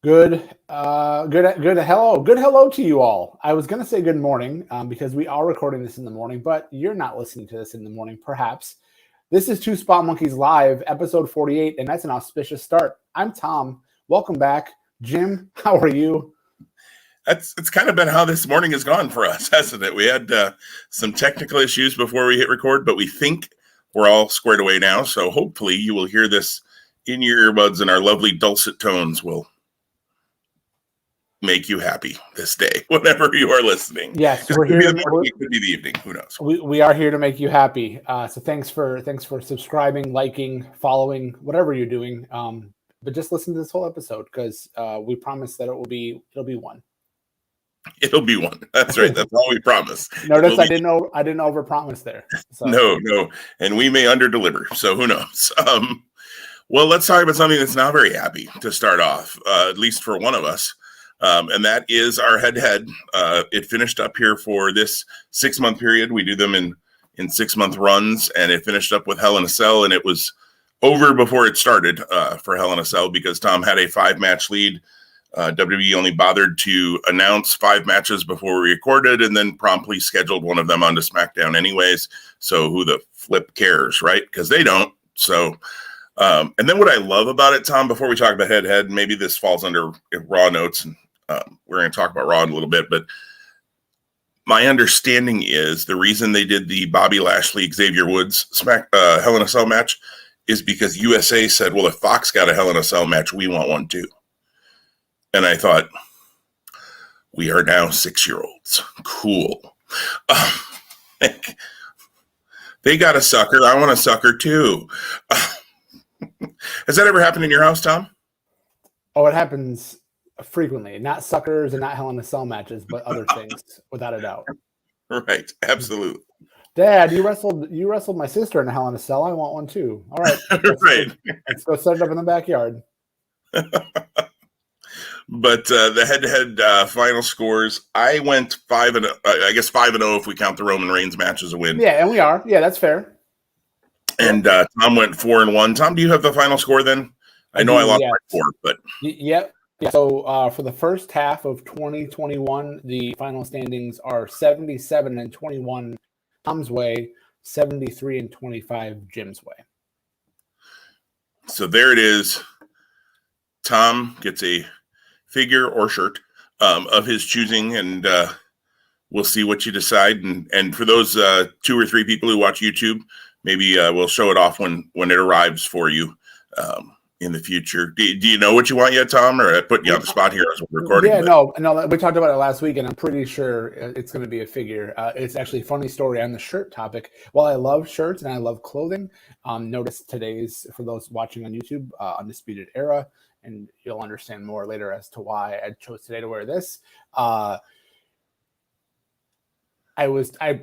Good hello to you all. I was going to say good morning because we are recording this in the morning, but you're not listening to this in the morning, perhaps. This is Two Spot Monkeys Live, episode 48, and that's an auspicious start. I'm Tom. Welcome back. Jim, how are you? It's kind of been how this morning has gone for us, hasn't it? We had some technical issues before we hit record, but we think we're all squared away now. So hopefully you will hear this in your earbuds, and our lovely dulcet tones will make you happy this day, whenever you are listening. Yes, we're here. It could be the evening. Who knows? We are here to make you happy. So thanks for subscribing, liking, following, whatever you're doing. But just listen to this whole episode because we promise that it'll be one. It'll be one. That's right. That's all we promise. Notice I didn't overpromise there. So. No, and we may underdeliver. So who knows? Well, let's talk about something that's not very happy to start off, at least for one of us. And that is our head-to-head. It finished up here for this 6-month period. We do them in 6-month runs, and it finished up with Hell in a Cell, and it was over before it started for Hell in a Cell because Tom had a 5-match lead. WWE only bothered to announce 5 matches before we recorded and then promptly scheduled one of them onto SmackDown anyways. So who the flip cares, right? Because they don't. So, and then what I love about it, Tom, before we talk about head-to-head, maybe this falls under Raw notes, and we're going to talk about Raw in a little bit, but my understanding is the reason they did the Bobby Lashley, Xavier Woods Hell in a Cell match is because USA said, well, if Fox got a Hell in a Cell match, we want one too. And I thought, we are now 6-year-olds. Cool. They got a sucker. I want a sucker too. Has that ever happened in your house, Tom? Oh, it happens frequently. Not suckers and not Hell in a Cell matches, but other things, without a doubt. Right. Absolutely. Dad, you wrestled my sister in a Hell in a Cell. I want one too. All right. Let's go set it up in the backyard. But the head-to-head final scores, I went 5-0. I guess 5-0 if we count the Roman Reigns match as a win. Yeah, and we are. Yeah, that's fair. And Tom went 4-1. Tom, do you have the final score then? I know I lost by 4, but yep. Yeah. So for the first half of 2021, the final standings are 77-21 Tom's way, 73-25 Jim's way. So there it is. Tom gets a figure or shirt of his choosing, and we'll see what you decide. And for those 2 or 3 people who watch YouTube, maybe we'll show it off when it arrives for you in the future. Do you know what you want yet, Tom? Or I put you on the spot here as we're recording? Yeah, no. We talked about it last week, and I'm pretty sure it's going to be a figure. It's actually a funny story on the shirt topic. While I love shirts and I love clothing, notice today's, for those watching on YouTube, Undisputed Era, and you'll understand more later as to why I chose today to wear this. I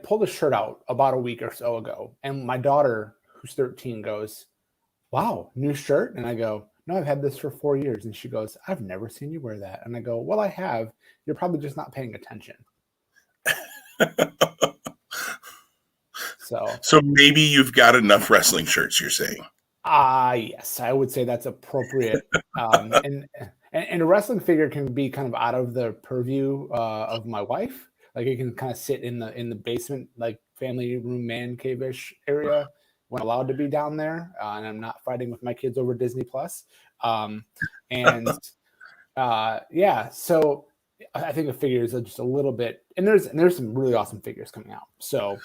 pulled a shirt out about a week or so ago, and my daughter, who's 13, goes, "Wow, new shirt?" And I go, "No, I've had this for 4 years." And she goes, "I've never seen you wear that." And I go, "Well, I have. You're probably just not paying attention." So maybe you've got enough wrestling shirts, you're saying? Yes, I would say that's appropriate. And a wrestling figure can be kind of out of the purview of my wife. Like it can kind of sit in the basement, like family room, man cave-ish area when allowed to be down there. And I'm not fighting with my kids over Disney Plus. Yeah, so I think the figures are just a little bit, and there's some really awesome figures coming out. So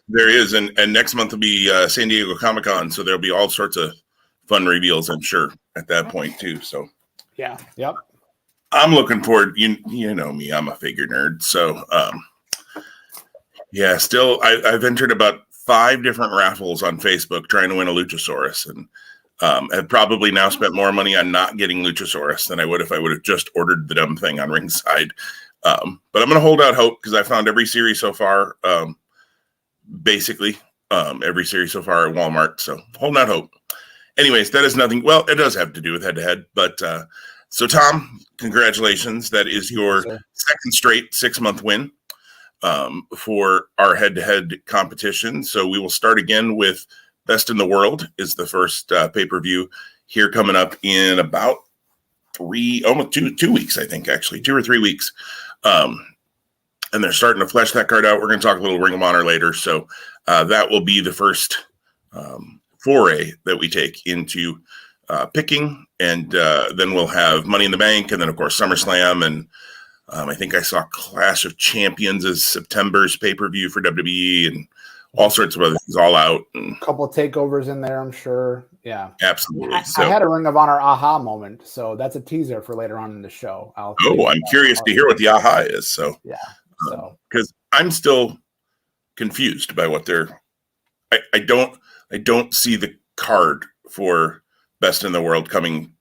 there is, and next month will be San Diego Comic-Con, so there'll be all sorts of fun reveals, I'm sure, at that point too. So yeah, yep. I'm looking forward. You know me, I'm a figure nerd. So yeah, still I've entered about 5 different raffles on Facebook trying to win a Luchasaurus, and have probably now spent more money on not getting Luchasaurus than I would if I would have just ordered the dumb thing on Ringside. But I'm going to hold out hope because I found every series so far, basically every series so far at Walmart. So holding out hope. Anyways, that is nothing. Well, it does have to do with head-to-head. But so, Tom, congratulations. That is your second straight 6-month win for our head-to-head competition. So we will start again with Best in the World is the first pay-per-view here coming up in about almost 2 weeks, I think, actually 2 or 3 weeks. And they're starting to flesh that card out. We're going to talk a little Ring of Honor later. So that will be the first foray that we take into picking. And then we'll have Money in the Bank. And then, of course, SummerSlam. And I think I saw Clash of Champions as September's pay-per-view for WWE and all sorts of other things all out. And a couple of takeovers in there, I'm sure. Yeah. Absolutely. I had a Ring of Honor aha moment. So that's a teaser for later on in the show. I'm curious to hear what the aha is. So yeah. So because I'm still confused by what they're I don't see the card for Best in the World coming.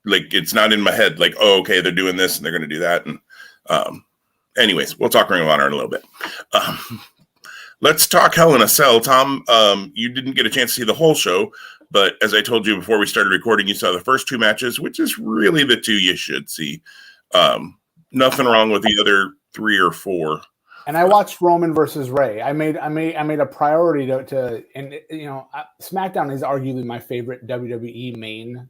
Like, it's not in my head like, oh, okay, they're doing this and they're going to do that. And anyways, we'll talk Ring of Honor in a little bit. Let's talk Hell in a Cell. Tom, you didn't get a chance to see the whole show, but as I told you before we started recording, you saw the first 2 matches, which is really the 2 you should see. Nothing wrong with the other 3 or 4. And I watched Roman versus Ray. I made a priority to and SmackDown is arguably my favorite WWE main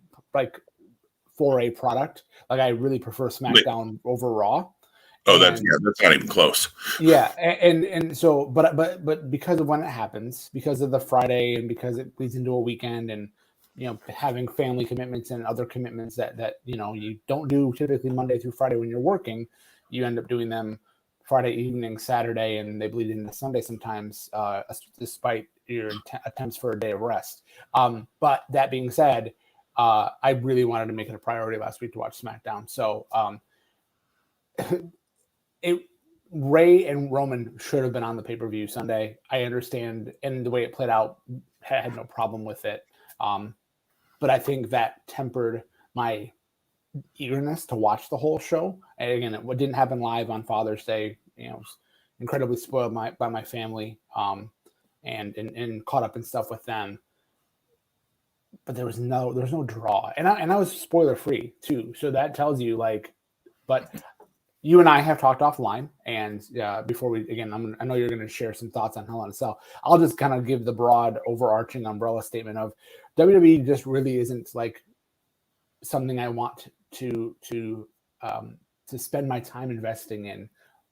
foray product. Like, I really prefer SmackDown over Raw. Oh, that's not even close. Yeah, and so, but because of when it happens, because of the Friday, and because it bleeds into a weekend, and having family commitments and other commitments that you don't do typically Monday through Friday when you're working, you end up doing them Friday evening, Saturday, and they bleed into Sunday sometimes, despite your attempts for a day of rest. But that being said, I really wanted to make it a priority last week to watch SmackDown. So Ray and Roman should have been on the pay-per-view Sunday. I understand, and the way it played out, had no problem with it. But I think that tempered my eagerness to watch the whole show. And again, it didn't happen live on Father's Day. Was incredibly spoiled by my family, and caught up in stuff with them. But there was no draw, and I was spoiler free too. So that tells you, but you and I have talked offline, and before I know you're going to share some thoughts on Hell in a Cell. I'll just kind of give the broad overarching umbrella statement of WWE just really isn't something I want to spend my time investing in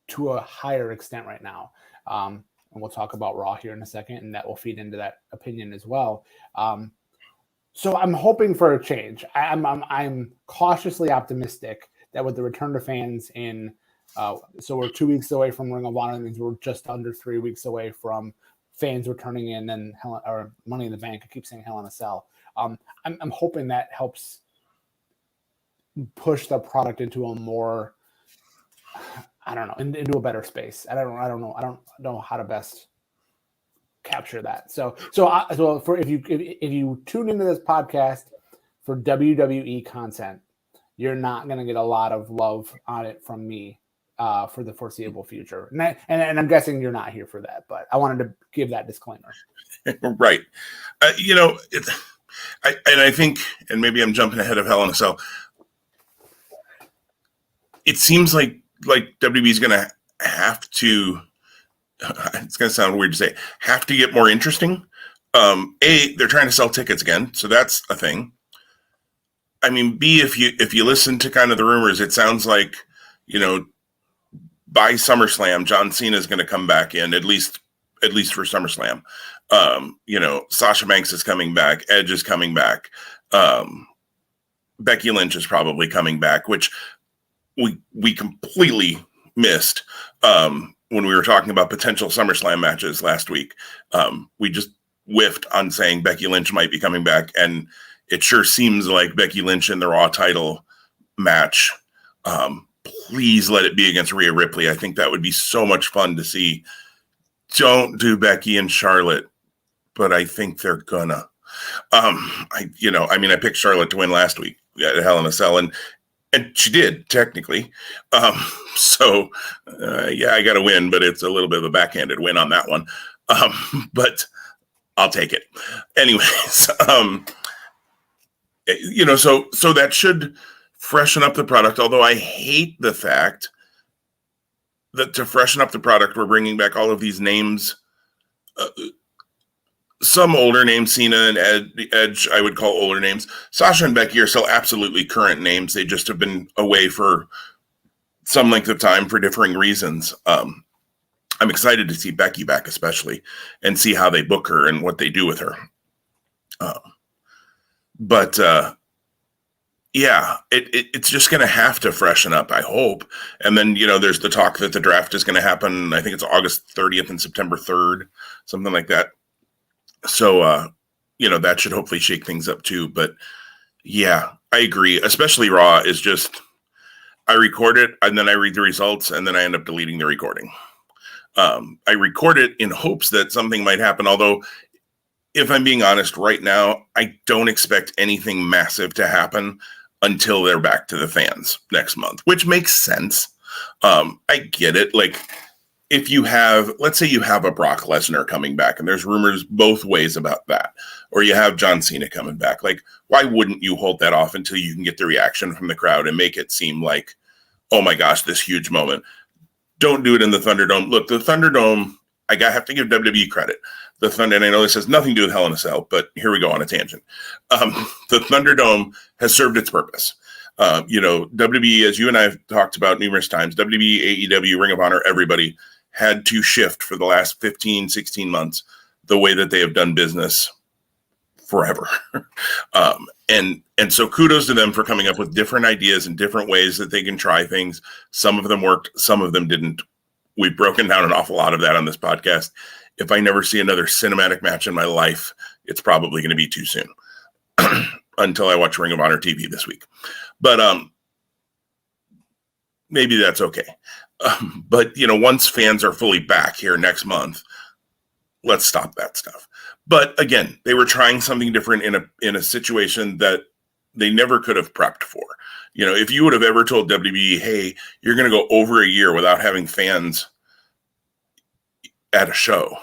to a higher extent right now. And we'll talk about Raw here in a second, and that will feed into that opinion as well. So I'm hoping for a change. I'm cautiously optimistic that with the return to fans so we're 2 weeks away from Ring of Honor, means we're just under 3 weeks away from fans returning in and Money in the Bank. I keep saying Hell in a Cell. I'm hoping that helps push the product into a more, I don't know, into a better space. I don't know how to best capture that. So for if you tune into this podcast for WWE content, you're not going to get a lot of love on it from me for the foreseeable future. And I'm guessing you're not here for that, but I wanted to give that disclaimer. Right. I think, and maybe I'm jumping ahead of Hell in a Cell, it seems like WWE is going to have to, it's going to sound weird to say, have to get more interesting. They're trying to sell tickets again, so that's a thing. I mean, B, if you listen to kind of the rumors, it sounds like, by SummerSlam, John Cena is going to come back in, at least for SummerSlam. Sasha Banks is coming back. Edge is coming back. Becky Lynch is probably coming back, which we completely missed when we were talking about potential SummerSlam matches last week. We just whiffed on saying Becky Lynch might be coming back, and it sure seems like Becky Lynch in the Raw title match. Please let it be against Rhea Ripley. I think that would be so much fun to see. Don't do Becky and Charlotte, but I think they're gonna. I picked Charlotte to win last week at Hell in a Cell, and she did technically. I got to win, but it's a little bit of a backhanded win on that one. But I'll take it anyways. So that should freshen up the product. Although I hate the fact that to freshen up the product, we're bringing back all of these names some older names, Cena and Edge, I would call older names. Sasha and Becky are still absolutely current names. They just have been away for some length of time for differing reasons. I'm excited to see Becky back, especially, and see how they book her and what they do with her. But it's just going to have to freshen up, I hope. And then, there's the talk that the draft is going to happen. I think it's August 30th and September 3rd, something like that. So, that should hopefully shake things up too. But yeah, I agree. Especially Raw is just, I record it and then I read the results and then I end up deleting the recording. I record it in hopes that something might happen. Although, if I'm being honest right now, I don't expect anything massive to happen until they're back to the fans next month, which makes sense. I get it. Like, if you have, let's say you have a Brock Lesnar coming back, and there's rumors both ways about that, or you have John Cena coming back, like, why wouldn't you hold that off until you can get the reaction from the crowd and make it seem like, oh my gosh, this huge moment? Don't do it in the Thunderdome. Look, the Thunderdome, I have to give WWE credit. The Thunder, and I know this has nothing to do with Hell in a Cell, but here we go on a tangent. The Thunderdome has served its purpose. WWE, as you and I have talked about numerous times, WWE, AEW, Ring of Honor, everybody had to shift for the last 15, 16 months the way that they have done business forever. And so kudos to them for coming up with different ideas and different ways that they can try things. Some of them worked, some of them didn't. We've broken down an awful lot of that on this podcast. If I never see another cinematic match in my life, it's probably going to be too soon until I watch Ring of Honor TV this week. But maybe that's okay. But, once fans are fully back here next month, let's stop that stuff. But again, they were trying something different in a situation that they never could have prepped for. If you would have ever told WWE, hey, you're going to go over a year without having fans at a show,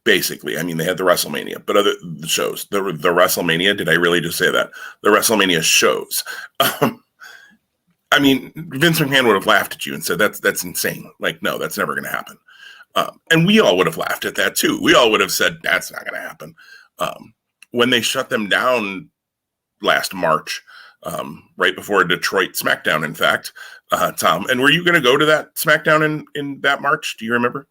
basically. I mean, they had the WrestleMania, but the shows, the WrestleMania, did I really just say that? The WrestleMania shows. I mean, Vince McMahon would have laughed at you and said, that's insane. Like, no, that's never going to happen. And we all would have laughed at that too. We all would have said, that's not going to happen. When they shut them down last March, right before Detroit SmackDown, in fact, Tom, and were you going to go to that SmackDown in that March? Do you remember?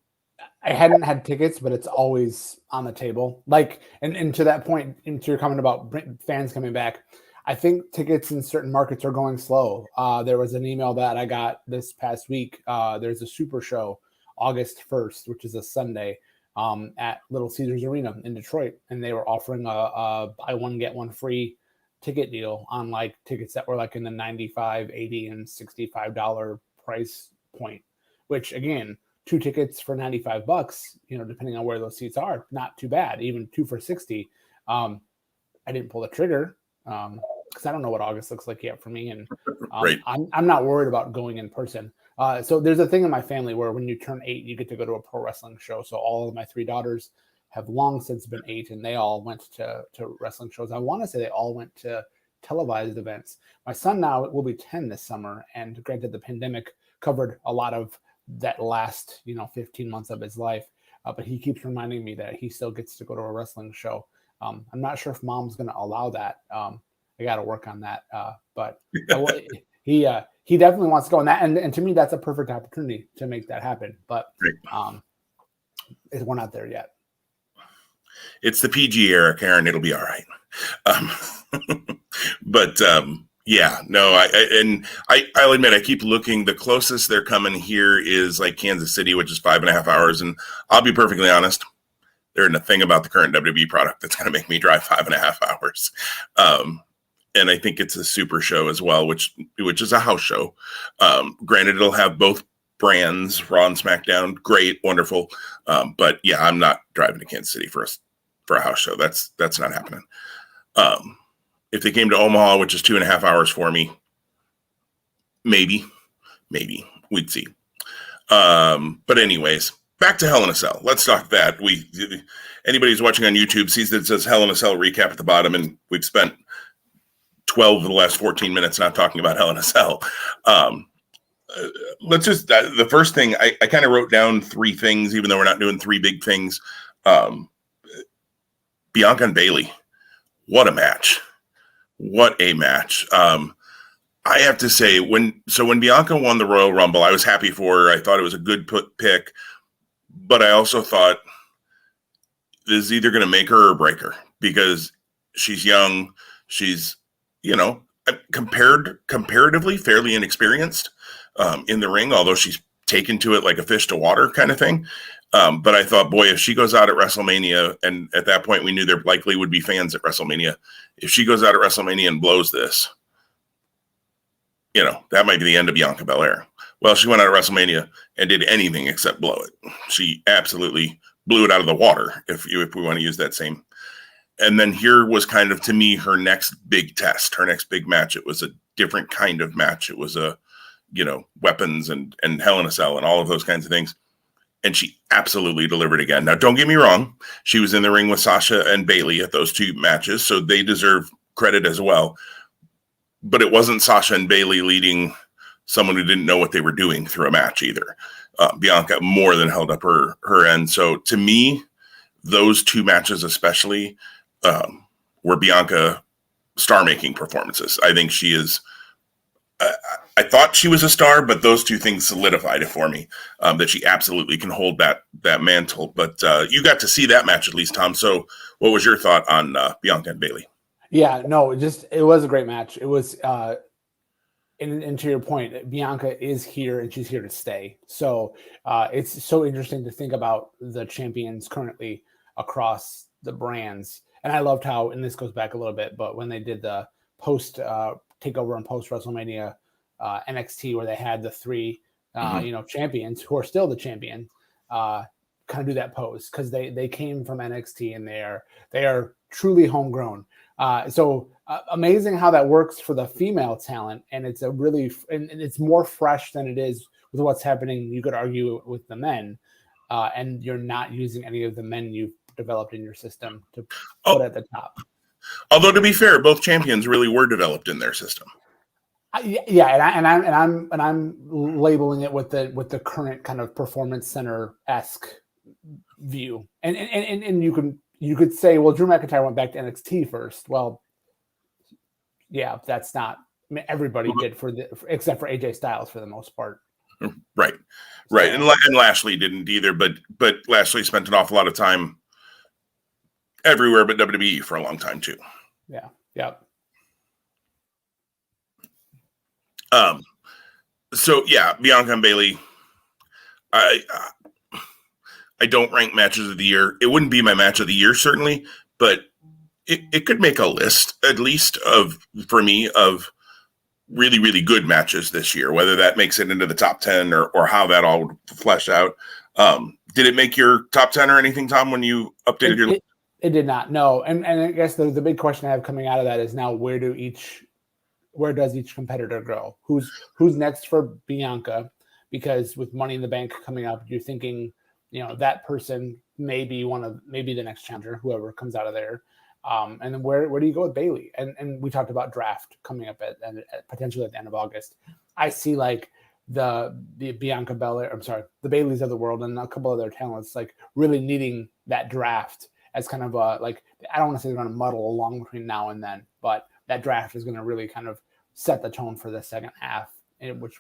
I hadn't had tickets, but it's always on the table. Like, and to that point, into your comment about fans coming back, I think tickets in certain markets are going slow. There was an email that I got this past week. There's a super show August 1st, which is a Sunday, at Little Caesars Arena in Detroit. And they were offering a buy one, get one free ticket deal on like tickets that were like in the $95, $80, and $65 price point, which again, 2 tickets for $95, depending on where those seats are, not too bad. Even 2 for $60. I didn't pull the trigger because I don't know what August looks like yet for me, and right. I'm not worried about going in person. So there's a thing in my family where when you turn 8, you get to go to a pro wrestling show. So all of my 3 daughters have long since been 8, and they all went to wrestling shows. I want to say they all went to televised events. My son now will be 10 this summer, and granted, the pandemic covered a lot of that last 15 months of his life, but he keeps reminding me that he still gets to go to a wrestling show. I'm not sure if mom's going to allow that. I got to work on that, but he definitely wants to go on that, and to me that's a perfect opportunity to make that happen, but we're not there yet. It's the PG era, Karen. It'll be all right. But yeah, no, I'll admit, I keep looking. The closest they're coming here is like Kansas City, which is 5.5 hours. And I'll be perfectly honest, there isn't a thing about the current WWE product that's going to make me drive 5.5 hours. And I think it's a super show as well, which is a house show. Granted, it'll have both brands, Raw and SmackDown. Great, wonderful. But yeah, I'm not driving to Kansas City for a house show. That's not happening. If they came to Omaha, which is 2.5 hours for me, maybe we'd see. But anyways, back to Hell in a Cell. Let's talk that. Anybody who's watching on YouTube sees that it says Hell in a Cell recap at the bottom, and we've spent 12 of the last 14 minutes not talking about Hell in a Cell. Let's just, the first thing, I kind of wrote down 3 things, even though we're not doing 3 big things. Bianca and Bayley, what a match. What a match. I have to say, when Bianca won the Royal Rumble, I was happy for her. I thought it was a good pick, but I also thought this is either going to make her or break her because she's young. She's, comparatively fairly inexperienced in the ring, although she's taken to it like a fish to water kind of thing. But I thought, boy, if she goes out at WrestleMania, and at that point we knew there likely would be fans at WrestleMania, if she goes out at WrestleMania and blows this, that might be the end of Bianca Belair. Well, she went out at WrestleMania and did anything except blow it. She absolutely blew it out of the water, if we want to use that same. And then here was kind of, to me, her next big test, her next big match. It was a different kind of match. It was weapons and Hell in a Cell and all of those kinds of things. And she absolutely delivered again. Now, don't get me wrong. She was in the ring with Sasha and Bayley at those two matches, so they deserve credit as well. But it wasn't Sasha and Bayley leading someone who didn't know what they were doing through a match either. Bianca more than held up her end. So to me, those two matches especially were Bianca star-making performances. I think she is... I thought she was a star, but those two things solidified it for me, that she absolutely can hold that mantle. But you got to see that match at least, Tom. So what was your thought on Bianca and Bayley? Yeah, no, it was a great match. It was, and to your point, Bianca is here and she's here to stay. So it's so interesting to think about the champions currently across the brands. And I loved how, and this goes back a little bit, but when they did the post takeover and post WrestleMania NXT, where they had the three, champions who are still the champion, kind of do that pose because they came from NXT and they are truly homegrown. So amazing how that works for the female talent, and it's and it's more fresh than it is with what's happening. You could argue with the men, and you're not using any of the men you've developed in your system to put at the top. Although to be fair, both champions really were developed in their system. I'm labeling it with the current kind of performance center-esque view, and you could say, well, Drew McIntyre went back to NXT first. Well, yeah, that's not. I mean, everybody did except for AJ Styles for the most part. Right, and Lashley didn't either, but Lashley spent an awful lot of time everywhere but WWE for a long time too. Yeah. Yep. So yeah, Bianca and Bayley, I don't rank matches of the year. It wouldn't be my match of the year, certainly, but it could make a list, at least for me, of really, really good matches this year, whether that makes it into the top 10 or how that all would flesh out. Did it make your top 10 or anything, Tom, when you updated your list? It did not, no. And I guess the big question I have coming out of that is now where does each competitor go? Who's next for Bianca? Because with Money in the Bank coming up, you're thinking, that person may be the next challenger, whoever comes out of there. And then where do you go with Bayley? And we talked about draft coming up at potentially at the end of August. I see like the Bianca Belair, the Baileys of the world and a couple other talents like really needing that draft as kind of I don't want to say they're going to muddle along between now and then, but that draft is going to really kind of set the tone for the second half,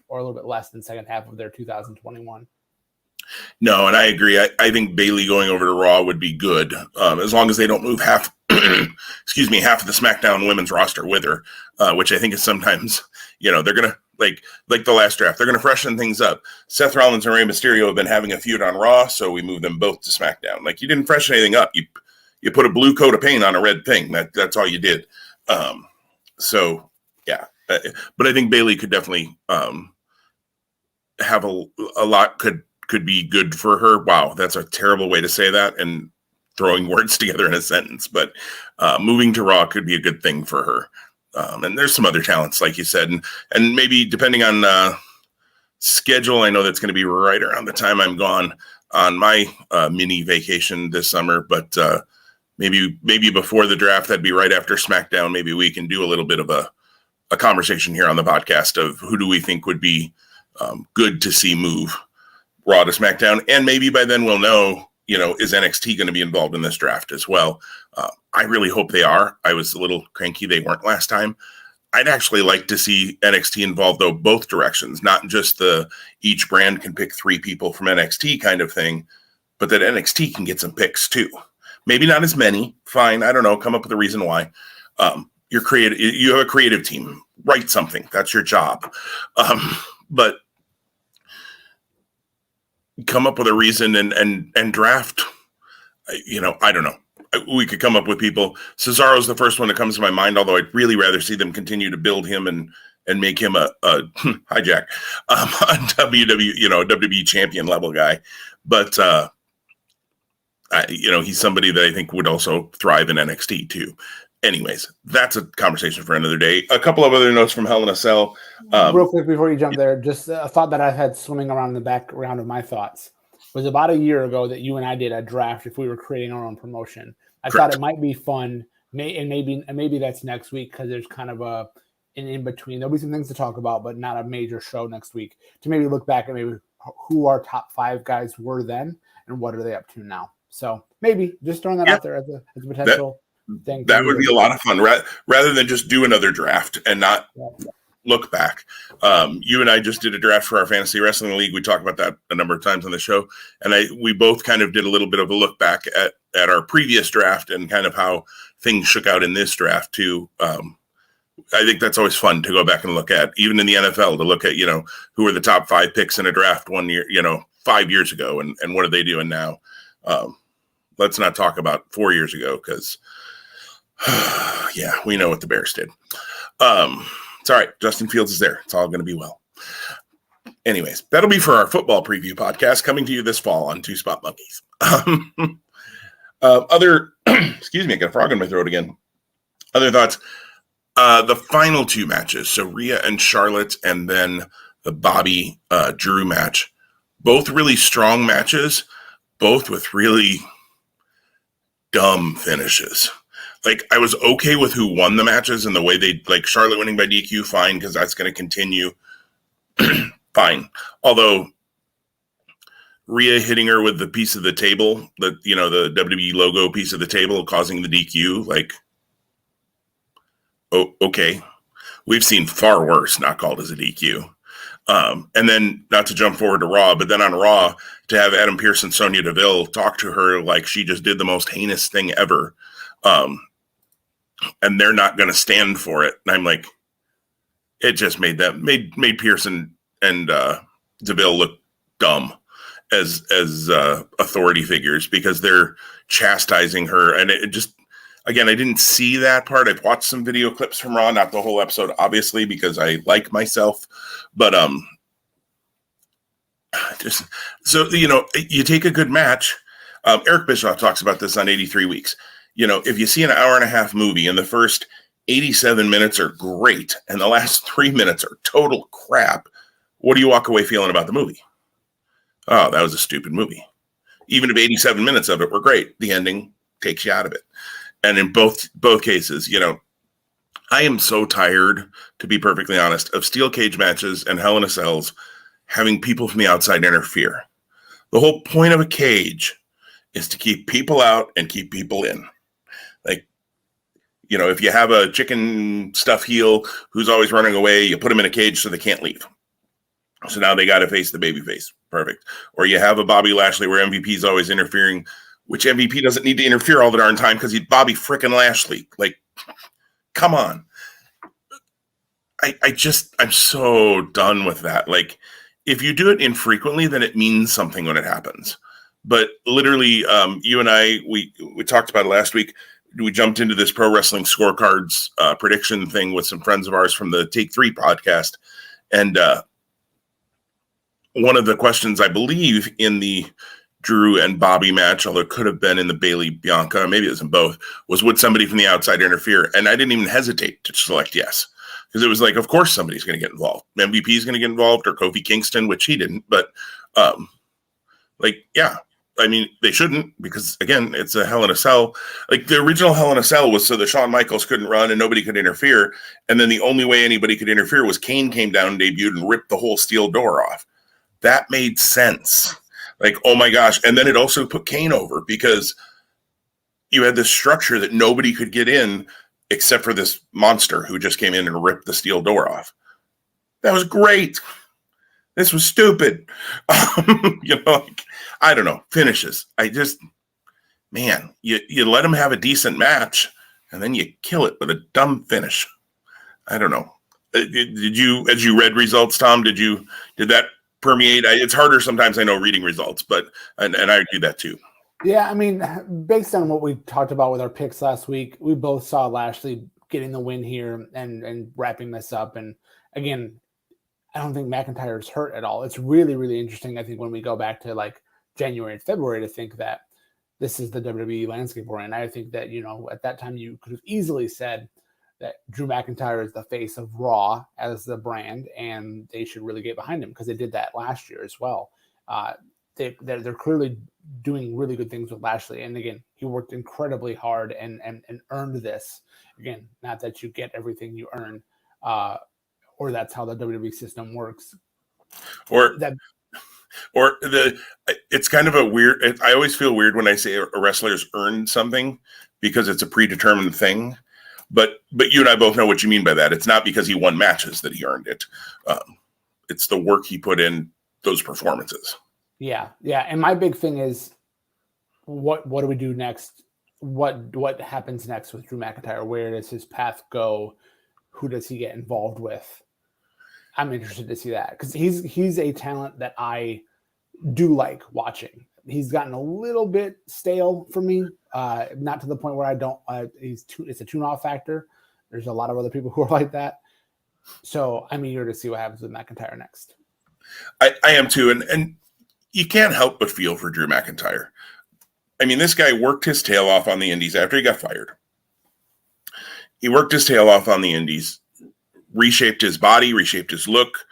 or a little bit less than second half of their 2021. No, and I agree. I think Bayley going over to Raw would be good, as long as they don't move half of the SmackDown women's roster with her, which I think is sometimes, they're going to, like the last draft, they're going to freshen things up. Seth Rollins and Rey Mysterio have been having a feud on Raw, so we move them both to SmackDown. Like, you didn't freshen anything up. You put a blue coat of paint on a red thing. That's all you did. So, yeah. But I think Bayley could definitely have a lot could be good for her. Wow, that's a terrible way to say that and throwing words together in a sentence. But moving to Raw could be a good thing for her. And there's some other talents, like you said, and maybe depending on schedule, I know that's going to be right around the time I'm gone on my mini vacation this summer. But maybe before the draft, that'd be right after SmackDown. Maybe we can do a little bit of a conversation here on the podcast of who do we think would be good to see move Raw to SmackDown. And maybe by then we'll know, is NXT going to be involved in this draft as well? I really hope they are. I was a little cranky they weren't last time. I'd actually like to see NXT involved, though, both directions, not just each brand can pick 3 people from NXT kind of thing, but that NXT can get some picks too. Maybe not as many. Fine. I don't know. Come up with a reason why. You're creative. You have a creative team. Write something. That's your job. But come up with a reason and draft. I don't know. We could come up with people. Cesaro's the first one that comes to my mind, although I'd really rather see them continue to build him and make him a hijack, a WWE champion level guy. But, he's somebody that I think would also thrive in NXT too. Anyways, that's a conversation for another day. A couple of other notes from Hell in a Cell. Real quick before you jump there, just a thought that I've had swimming around in the background of my thoughts was about a year ago that you and I did a draft if we were creating our own promotion. I thought it might be fun, and maybe that's next week because there's kind of an in between. There'll be some things to talk about, but not a major show next week. To maybe look back at maybe who our top 5 guys were then and what are they up to now. So maybe just throwing that out there as a potential thing. That would be a lot of fun, rather than just do another draft and not look back. You and I just did a draft for our fantasy wrestling league. We talked about that a number of times on the show, and we both kind of did a little bit of a look back at our previous draft and kind of how things shook out in this draft too. I think that's always fun to go back and look at, even in the NFL, to look at who were the top 5 picks in a draft 1 year, 5 years ago, and what are they doing now. Let's not talk about 4 years ago because we know what the Bears did. It's all right. Justin Fields is there. It's all going to be well. Anyways, that'll be for our football preview podcast coming to you this fall on Two Spot Monkeys. Excuse me, I got a frog in my throat again. Other thoughts. The final 2 matches, so Rhea and Charlotte, and then the Bobby Drew match, both really strong matches, both with really dumb finishes. Like, I was okay with who won the matches and the way they, like, Charlotte winning by DQ, fine, because that's going to continue. Fine. Although Rhea hitting her with the piece of the table, the WWE logo piece of the table, causing the DQ, like, oh, okay. We've seen far worse not called as a DQ. And then, not to jump forward to Raw, but then on Raw, to have Adam Pearce and Sonya Deville talk to her like she just did the most heinous thing ever. And they're not going to stand for it. And I'm like, it just made Pearce and Deville look dumb as authority figures because they're chastising her. And it just, again, I didn't see that part. I've watched some video clips from Raw, not the whole episode, obviously, because I like myself. But you take a good match. Eric Bischoff talks about this on 83 Weeks. If you see an hour and a half movie and the first 87 minutes are great and the last 3 minutes are total crap, what do you walk away feeling about the movie? Oh, that was a stupid movie. Even if 87 minutes of it were great, the ending takes you out of it. And in both cases, I am so tired, to be perfectly honest, of steel cage matches and Hell in a Cells having people from the outside interfere. The whole point of a cage is to keep people out and keep people in. Like, if you have a chicken stuff heel who's always running away, you put them in a cage so they can't leave. So now they got to face the baby face. Perfect. Or you have a Bobby Lashley where MVP is always interfering, which MVP doesn't need to interfere all the darn time because he's Bobby frickin' Lashley. Like, come on. I'm so done with that. Like, if you do it infrequently, then it means something when it happens. But literally, you and I, we talked about it last week. We jumped into this pro wrestling scorecards prediction thing with some friends of ours from the Take 3 podcast. And one of the questions, I believe, in the Drew and Bobby match, although it could have been in the Bayley Bianca, maybe it was in both, was would somebody from the outside interfere? And I didn't even hesitate to select yes. Because it was like, of course somebody's going to get involved. MVP is going to get involved, or Kofi Kingston, which he didn't. But, yeah. I mean, they shouldn't, because, again, it's a Hell in a Cell. Like, the original Hell in a Cell was so that Shawn Michaels couldn't run and nobody could interfere. And then the only way anybody could interfere was Kane came down and debuted and ripped the whole steel door off. That made sense. Like, oh my gosh. And then it also put Kane over because you had this structure that nobody could get in except for this monster who just came in and ripped the steel door off. That was great. This was stupid. Like, I don't know. Finishes. Man, you let him have a decent match and then you kill it with a dumb finish. I don't know. Did you, as you read results, Tom, did that permeate? It's harder sometimes, I know, reading results, but, and I do that too. Yeah, I mean, based on what we talked about with our picks last week, we both saw Lashley getting the win here and wrapping this up. And again, I don't think McIntyre is hurt at all. It's really, really interesting, I think, when we go back to like January and February to think that this is the WWE landscape we're in. I think that, at that time you could have easily said that Drew McIntyre is the face of Raw as the brand, and they should really get behind him because they did that last year as well. They're clearly doing really good things with Lashley. And again, he worked incredibly hard and earned this. Again, not that you get everything you earn, or that's how the WWE system works. It's kind of a weird, I always feel weird when I say a wrestler's earned something because it's a predetermined thing. But you and I both know what you mean by that. It's not because he won matches that he earned it. It's the work he put in those performances. Yeah. And my big thing is, what do we do next? What happens next with Drew McIntyre? Where does his path go? Who does he get involved with? I'm interested to see that because he's a talent that I do like watching. He's gotten a little bit stale for me, not to the point where I don't. It's a tune-off factor. There's a lot of other people who are like that. So I'm eager to see what happens with McIntyre next. I am too, and you can't help but feel for Drew McIntyre. I mean, this guy worked his tail off on the Indies after he got fired. He worked his tail off on the Indies, reshaped his body, reshaped his look,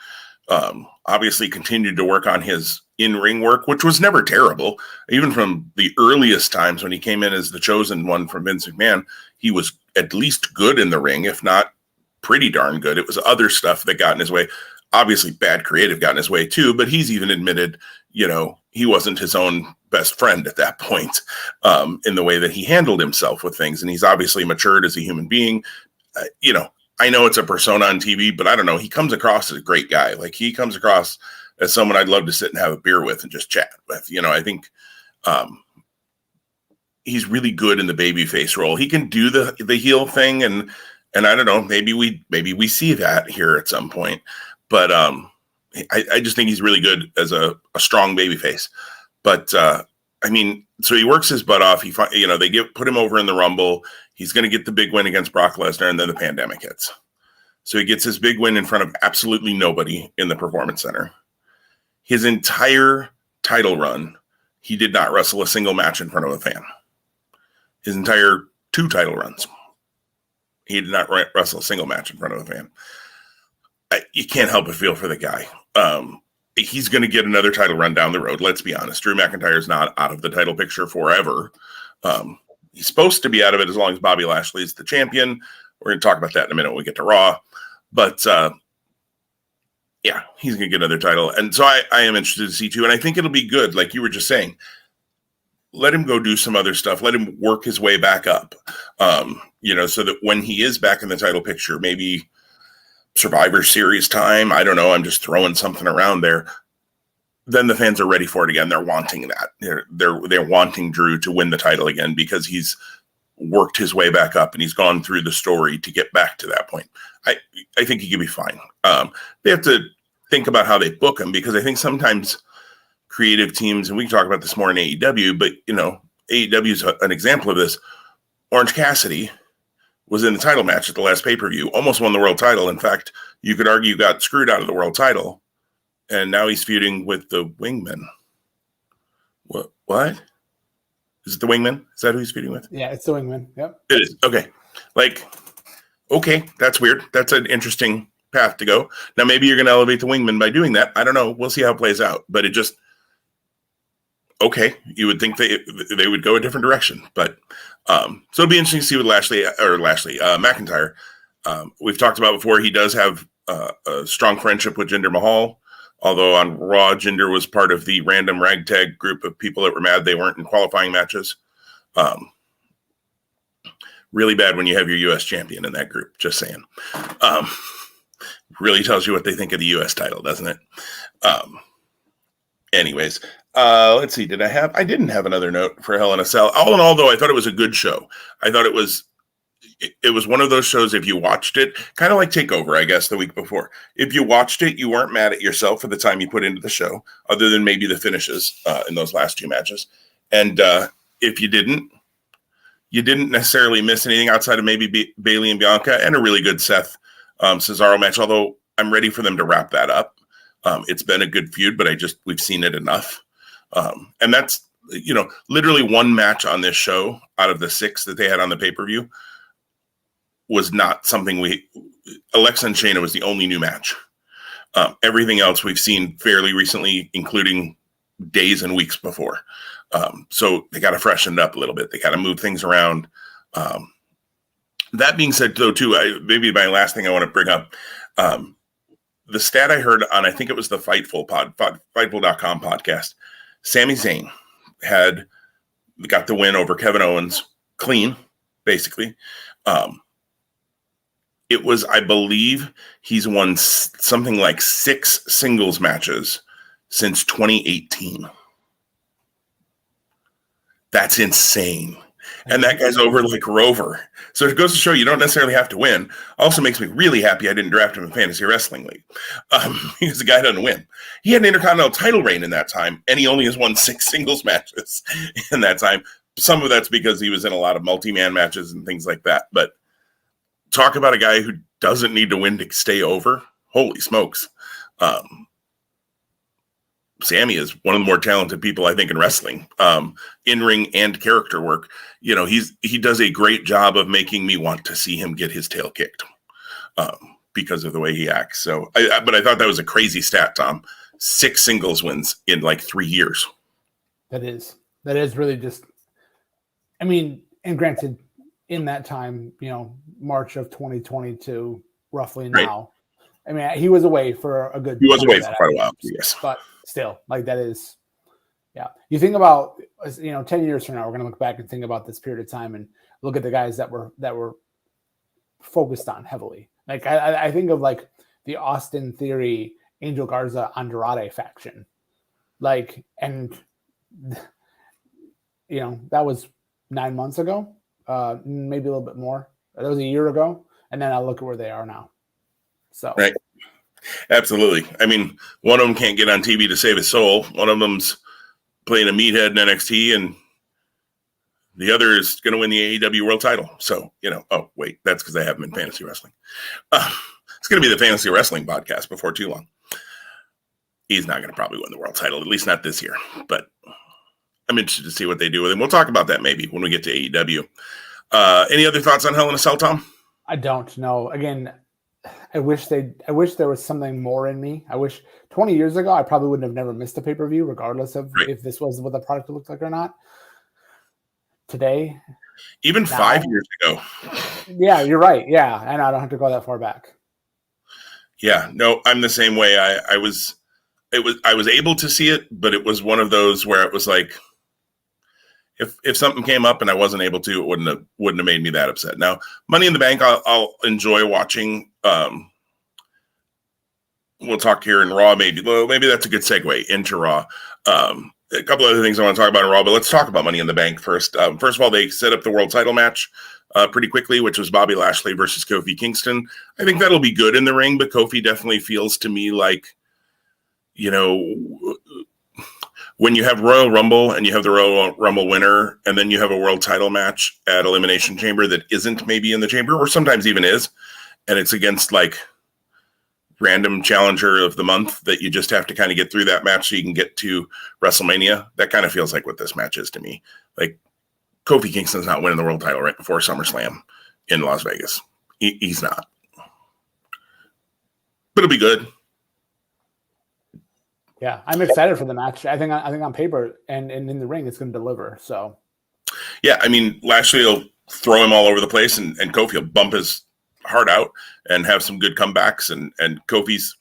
obviously continued to work on his in-ring work, which was never terrible. Even from the earliest times when he came in as the chosen one from Vince McMahon, he was at least good in the ring, if not pretty darn good. It was other stuff that got in his way. Obviously, bad creative got in his way too, but he's even admitted, he wasn't his own best friend at that point in the way that he handled himself with things. And he's obviously matured as a human being. I know it's a persona on TV, but I don't know. He comes across as a great guy. Like, he comes across as someone I'd love to sit and have a beer with and just chat with. I think he's really good in the babyface role. He can do the heel thing, and I don't know, maybe we see that here at some point. But I just think he's really good as a strong babyface. But I mean, so he works his butt off. They put him over in the Rumble. He's going to get the big win against Brock Lesnar, and then the pandemic hits. So he gets his big win in front of absolutely nobody in the Performance Center. His entire title run, he did not wrestle a single match in front of a fan. His entire 2 title runs, he did not wrestle a single match in front of a fan. You can't help but feel for the guy. He's going to get another title run down the road. Let's be honest. Drew McIntyre is not out of the title picture forever. He's supposed to be out of it as long as Bobby Lashley is the champion. We're going to talk about that in a minute when we get to Raw. But yeah, he's going to get another title. And so I am interested to see too. And I think it'll be good. Like you were just saying, let him go do some other stuff. Let him work his way back up. So that when he is back in the title picture, maybe Survivor Series time, I don't know, I'm just throwing something around there, then the fans are ready for it again. They're wanting that. They're wanting Drew to win the title again because he's worked his way back up and he's gone through the story to get back to that point. I think he could be fine. They have to think about how they book him, because I think sometimes creative teams, and we can talk about this more in AEW, but AEW is an example of this. Orange Cassidy was in the title match at the last pay-per-view, almost won the world title. In fact, you could argue got screwed out of the world title, and now he's feuding with the Wingman. What? Is it the Wingman? Is that who he's feuding with? Yeah, it's the Wingman. Yep. It is. Okay, that's weird. That's an interesting path to go. Now, maybe you're going to elevate the Wingman by doing that. I don't know. We'll see how it plays out. But it just, okay, you would think they would go a different direction. But so it'll be interesting to see with McIntyre. We've talked about before, he does have a strong friendship with Jinder Mahal. Although on Raw, Jinder was part of the random ragtag group of people that were mad they weren't in qualifying matches. Really bad when you have your U.S. champion in that group, just saying. Really tells you what they think of the U.S. title, doesn't it? Anyways, let's see. I didn't have another note for Hell in a Cell. All in all, though, I thought it was a good show. I thought it was one of those shows, if you watched it, kind of like TakeOver, I guess, the week before. If you watched it, you weren't mad at yourself for the time you put into the show, other than maybe the finishes in those last 2 matches. And if you didn't necessarily miss anything outside of maybe Bayley and Bianca and a really good Seth Cesaro match, although I'm ready for them to wrap that up. It's been a good feud, but we've seen it enough. And that's, literally one match on this show out of the 6 that they had on the pay-per-view was not something Alexa and Shayna was the only new match. Everything else we've seen fairly recently, including days and weeks before. So they got to freshen it up a little bit. They got to move things around. That being said, though, too, maybe my last thing I want to bring up, the stat I heard on, I think it was the Fightful.com podcast, Sami Zayn got the win over Kevin Owens clean, basically. It was, I believe, he's won something like 6 singles matches since 2018. That's insane. And that guy's over like Rover. So it goes to show you don't necessarily have to win. Also makes me really happy I didn't draft him in Fantasy Wrestling League. Because the guy doesn't win. He had an Intercontinental title reign in that time, and he only has won 6 singles matches in that time. Some of that's because he was in a lot of multi-man matches and things like that. But talk about a guy who doesn't need to win to stay over. Holy smokes. Sammy is one of the more talented people, I think, in wrestling, in-ring and character work. He does a great job of making me want to see him get his tail kicked because of the way he acts. So, but I thought that was a crazy stat, Tom. 6 singles wins in like 3 years. That is really just, and granted, in that time, March of 2022, roughly now. Right. He was away for a good. He was away for quite a while. Yes, but still, that is, yeah. You think about, 10 years from now, we're going to look back and think about this period of time and look at the guys that were focused on heavily. I think of the Austin Theory, Angel Garza, Andrade faction, and that was 9 months ago. Maybe a little bit more. That was a year ago, and then I look at where they are now. So right, absolutely. One of them can't get on TV to save his soul. One of them's playing a meathead in NXT, and the other is going to win the AEW World Title. So oh wait, that's because I have him in fantasy wrestling. It's going to be the Fantasy Wrestling podcast before too long. He's not going to probably win the World Title, at least not this year. But I'm interested to see what they do with him. We'll talk about that maybe when we get to AEW. Any other thoughts on Hell in a Cell, Tom? I don't know. Again, I wish there was something more in me. I wish 20 years ago, I probably wouldn't have never missed a pay-per-view, regardless of if this was what the product looked like or not. Today. Even now, 5 years ago. Yeah, you're right. Yeah. And I don't have to go that far back. Yeah, no, I'm the same way. I was able to see it, but it was one of those where it was like, if something came up and I wasn't able to, it wouldn't have made me that upset. Now, Money in the Bank, I'll enjoy watching. We'll talk here in Raw, maybe. Well, maybe that's a good segue into Raw. A couple other things I want to talk about in Raw, but let's talk about Money in the Bank first. First of all, they set up the world title match pretty quickly, which was Bobby Lashley versus Kofi Kingston. I think that'll be good in the ring, but Kofi definitely feels to me like, when you have Royal Rumble and you have the Royal Rumble winner, and then you have a world title match at Elimination Chamber that isn't maybe in the chamber, or sometimes even is, and it's against random challenger of the month that you just have to kind of get through that match so you can get to WrestleMania. That kind of feels like what this match is to me. Kofi Kingston's not winning the world title right before SummerSlam in Las Vegas. He's not. But it'll be good. Yeah, I'm excited for the match. I think on paper and in the ring, it's going to deliver. So, yeah, Lashley will throw him all over the place, and Kofi will bump his heart out and have some good comebacks. And Kofi's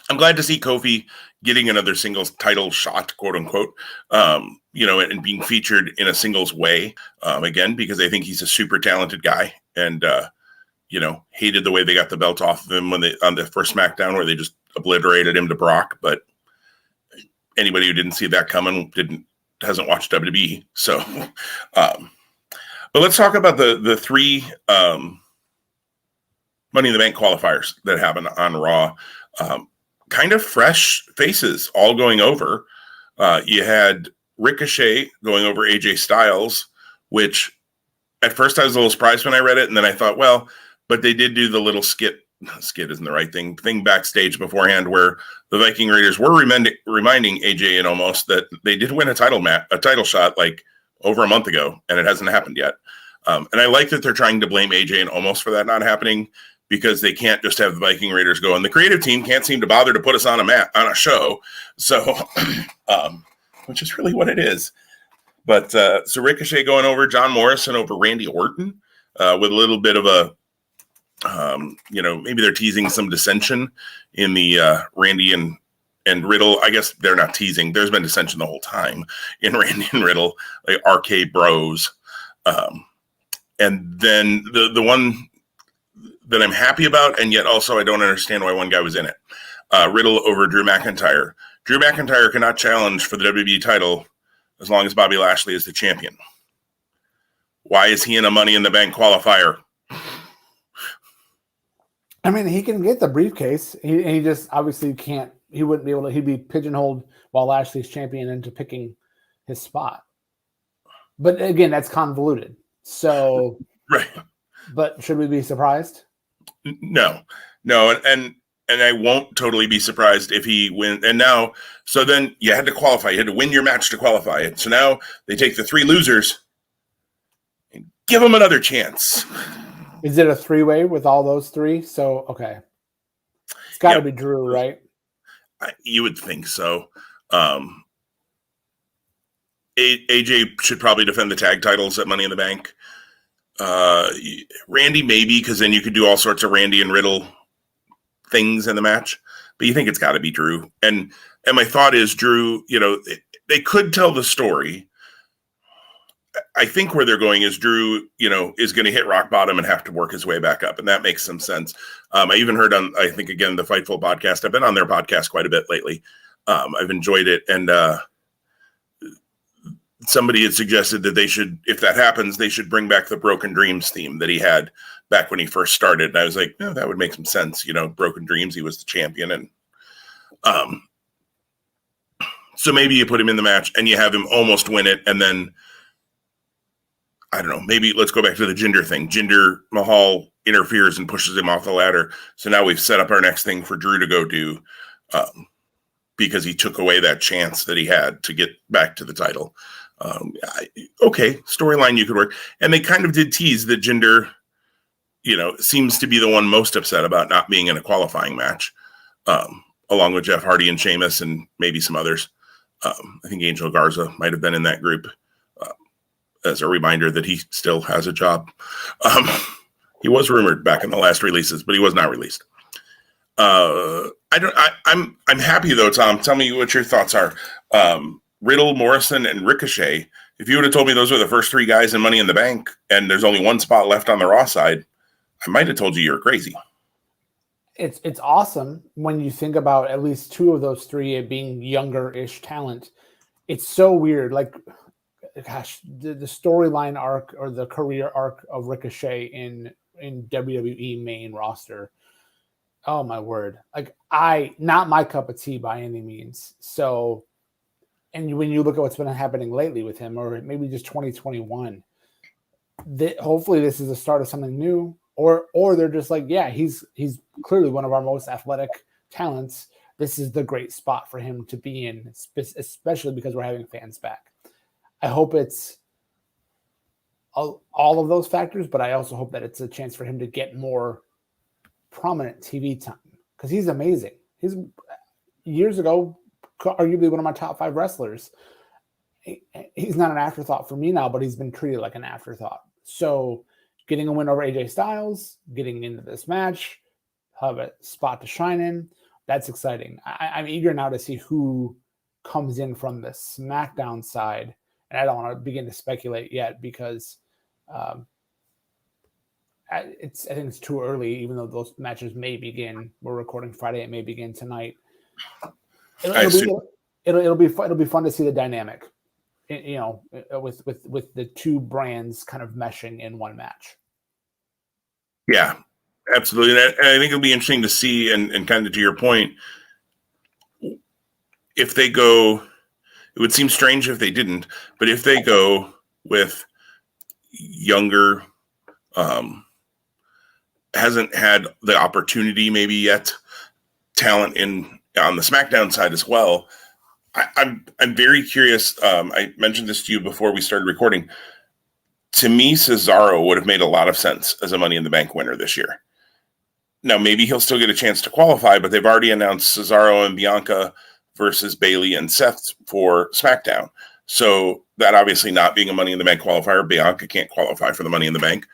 I'm glad to see Kofi getting another singles title shot, quote unquote, and being featured in a singles way again, because I think he's a super talented guy, and hated the way they got the belt off of him on the first SmackDown where they just obliterated him to Brock. But anybody who didn't see that coming hasn't watched WWE. So, but let's talk about the three Money in the Bank qualifiers that happened on Raw. Kind of fresh faces all going over. You had Ricochet going over AJ Styles, which at first I was a little surprised when I read it. And then I thought, well, but they did do the little skit isn't the right thing backstage beforehand where the Viking Raiders were reminding AJ and Omos that they did win a title shot like over a month ago, and it hasn't happened yet. And I like that they're trying to blame AJ and Omos for that not happening, because they can't just have the Viking Raiders go, and the creative team can't seem to bother to put us on a show. So, which is really what it is. But so Ricochet going over John Morrison over Randy Orton with a little bit of a, maybe they're teasing some dissension in the Randy and Riddle. I guess they're not teasing. There's been dissension the whole time in Randy and Riddle, like RK Bros. And then the one that I'm happy about, and yet also I don't understand why one guy was in it. Riddle over Drew McIntyre. Drew McIntyre cannot challenge for the WWE title as long as Bobby Lashley is the champion. Why is he in a Money in the Bank qualifier? I mean, he can get the briefcase. He just obviously can't. He wouldn't be able to. He'd be pigeonholed while Lashley's champion into picking his spot. But again, that's convoluted. So, right. But should we be surprised? No, and I won't totally be surprised if he wins. And now, so then you had to qualify. You had to win your match to qualify it. So now they take the three losers and give them another chance. Is it a three-way with all those three? So, okay. It's got to be Drew, right? You would think so. AJ should probably defend the tag titles at Money in the Bank. Randy, maybe, because then you could do all sorts of Randy and Riddle things in the match. But you think it's got to be Drew. And my thought is Drew, they could tell the story. I think where they're going is Drew, is going to hit rock bottom and have to work his way back up. And that makes some sense. I even heard on, I think, again, the Fightful podcast. I've been on their podcast quite a bit lately. I've enjoyed it. And somebody had suggested that they should, if that happens, they should bring back the Broken Dreams theme that he had back when he first started. And I was like, no, that would make some sense. Broken Dreams, he was the champion. And so maybe you put him in the match and you have him almost win it. And then, I don't know, maybe let's go back to the Jinder thing. Jinder Mahal interferes and pushes him off the ladder. So now we've set up our next thing for Drew to go do because he took away that chance that he had to get back to the title. Okay, storyline you could work. And they kind of did tease that Jinder, seems to be the one most upset about not being in a qualifying match, along with Jeff Hardy and Sheamus and maybe some others. I think Angel Garza might have been in that group. As a reminder that he still has a job. He was rumored back in the last releases, but he was not released. I'm happy though, Tom. Tell me what your thoughts are. Riddle, Morrison, and Ricochet. If you would have told me those were the first three guys in Money in the Bank and there's only one spot left on the Raw side, I might have told you you're crazy. It's awesome when you think about at least two of those three being younger-ish talent. It's so weird. Like, gosh, the storyline arc or the career arc of Ricochet in WWE main roster. Oh my word. Like, not my cup of tea by any means. So, and when you look at what's been happening lately with him, or maybe just 2021, hopefully this is the start of something new, or they're just like, yeah, he's clearly one of our most athletic talents. This is the great spot for him to be in, especially because we're having fans back. I hope it's all of those factors, but I also hope that it's a chance for him to get more prominent TV time because he's amazing. He's years ago, arguably one of my top 5 wrestlers. He's not an afterthought for me now, but he's been treated like an afterthought. So getting a win over AJ Styles, getting into this match, have a spot to shine in. That's exciting. I'm eager now to see who comes in from the SmackDown side, and I don't want to begin to speculate yet because I think it's too early. Even though those matches may begin, we're recording Friday. It may begin tonight. It'll be fun to see the dynamic, you know, with the two brands kind of meshing in one match. Yeah, absolutely. And I think it'll be interesting to see, and kind of to your point, if they go, it would seem strange if they didn't, but if they go with younger, hasn't had the opportunity maybe yet, talent on the SmackDown side as well. I'm very curious. I mentioned this to you before we started recording. To me, Cesaro would have made a lot of sense as a Money in the Bank winner this year. Now, maybe he'll still get a chance to qualify, but they've already announced Cesaro and Bianca versus Bayley and Seth for SmackDown. So that obviously not being a Money in the Bank qualifier, Bianca can't qualify for the Money in the Bank.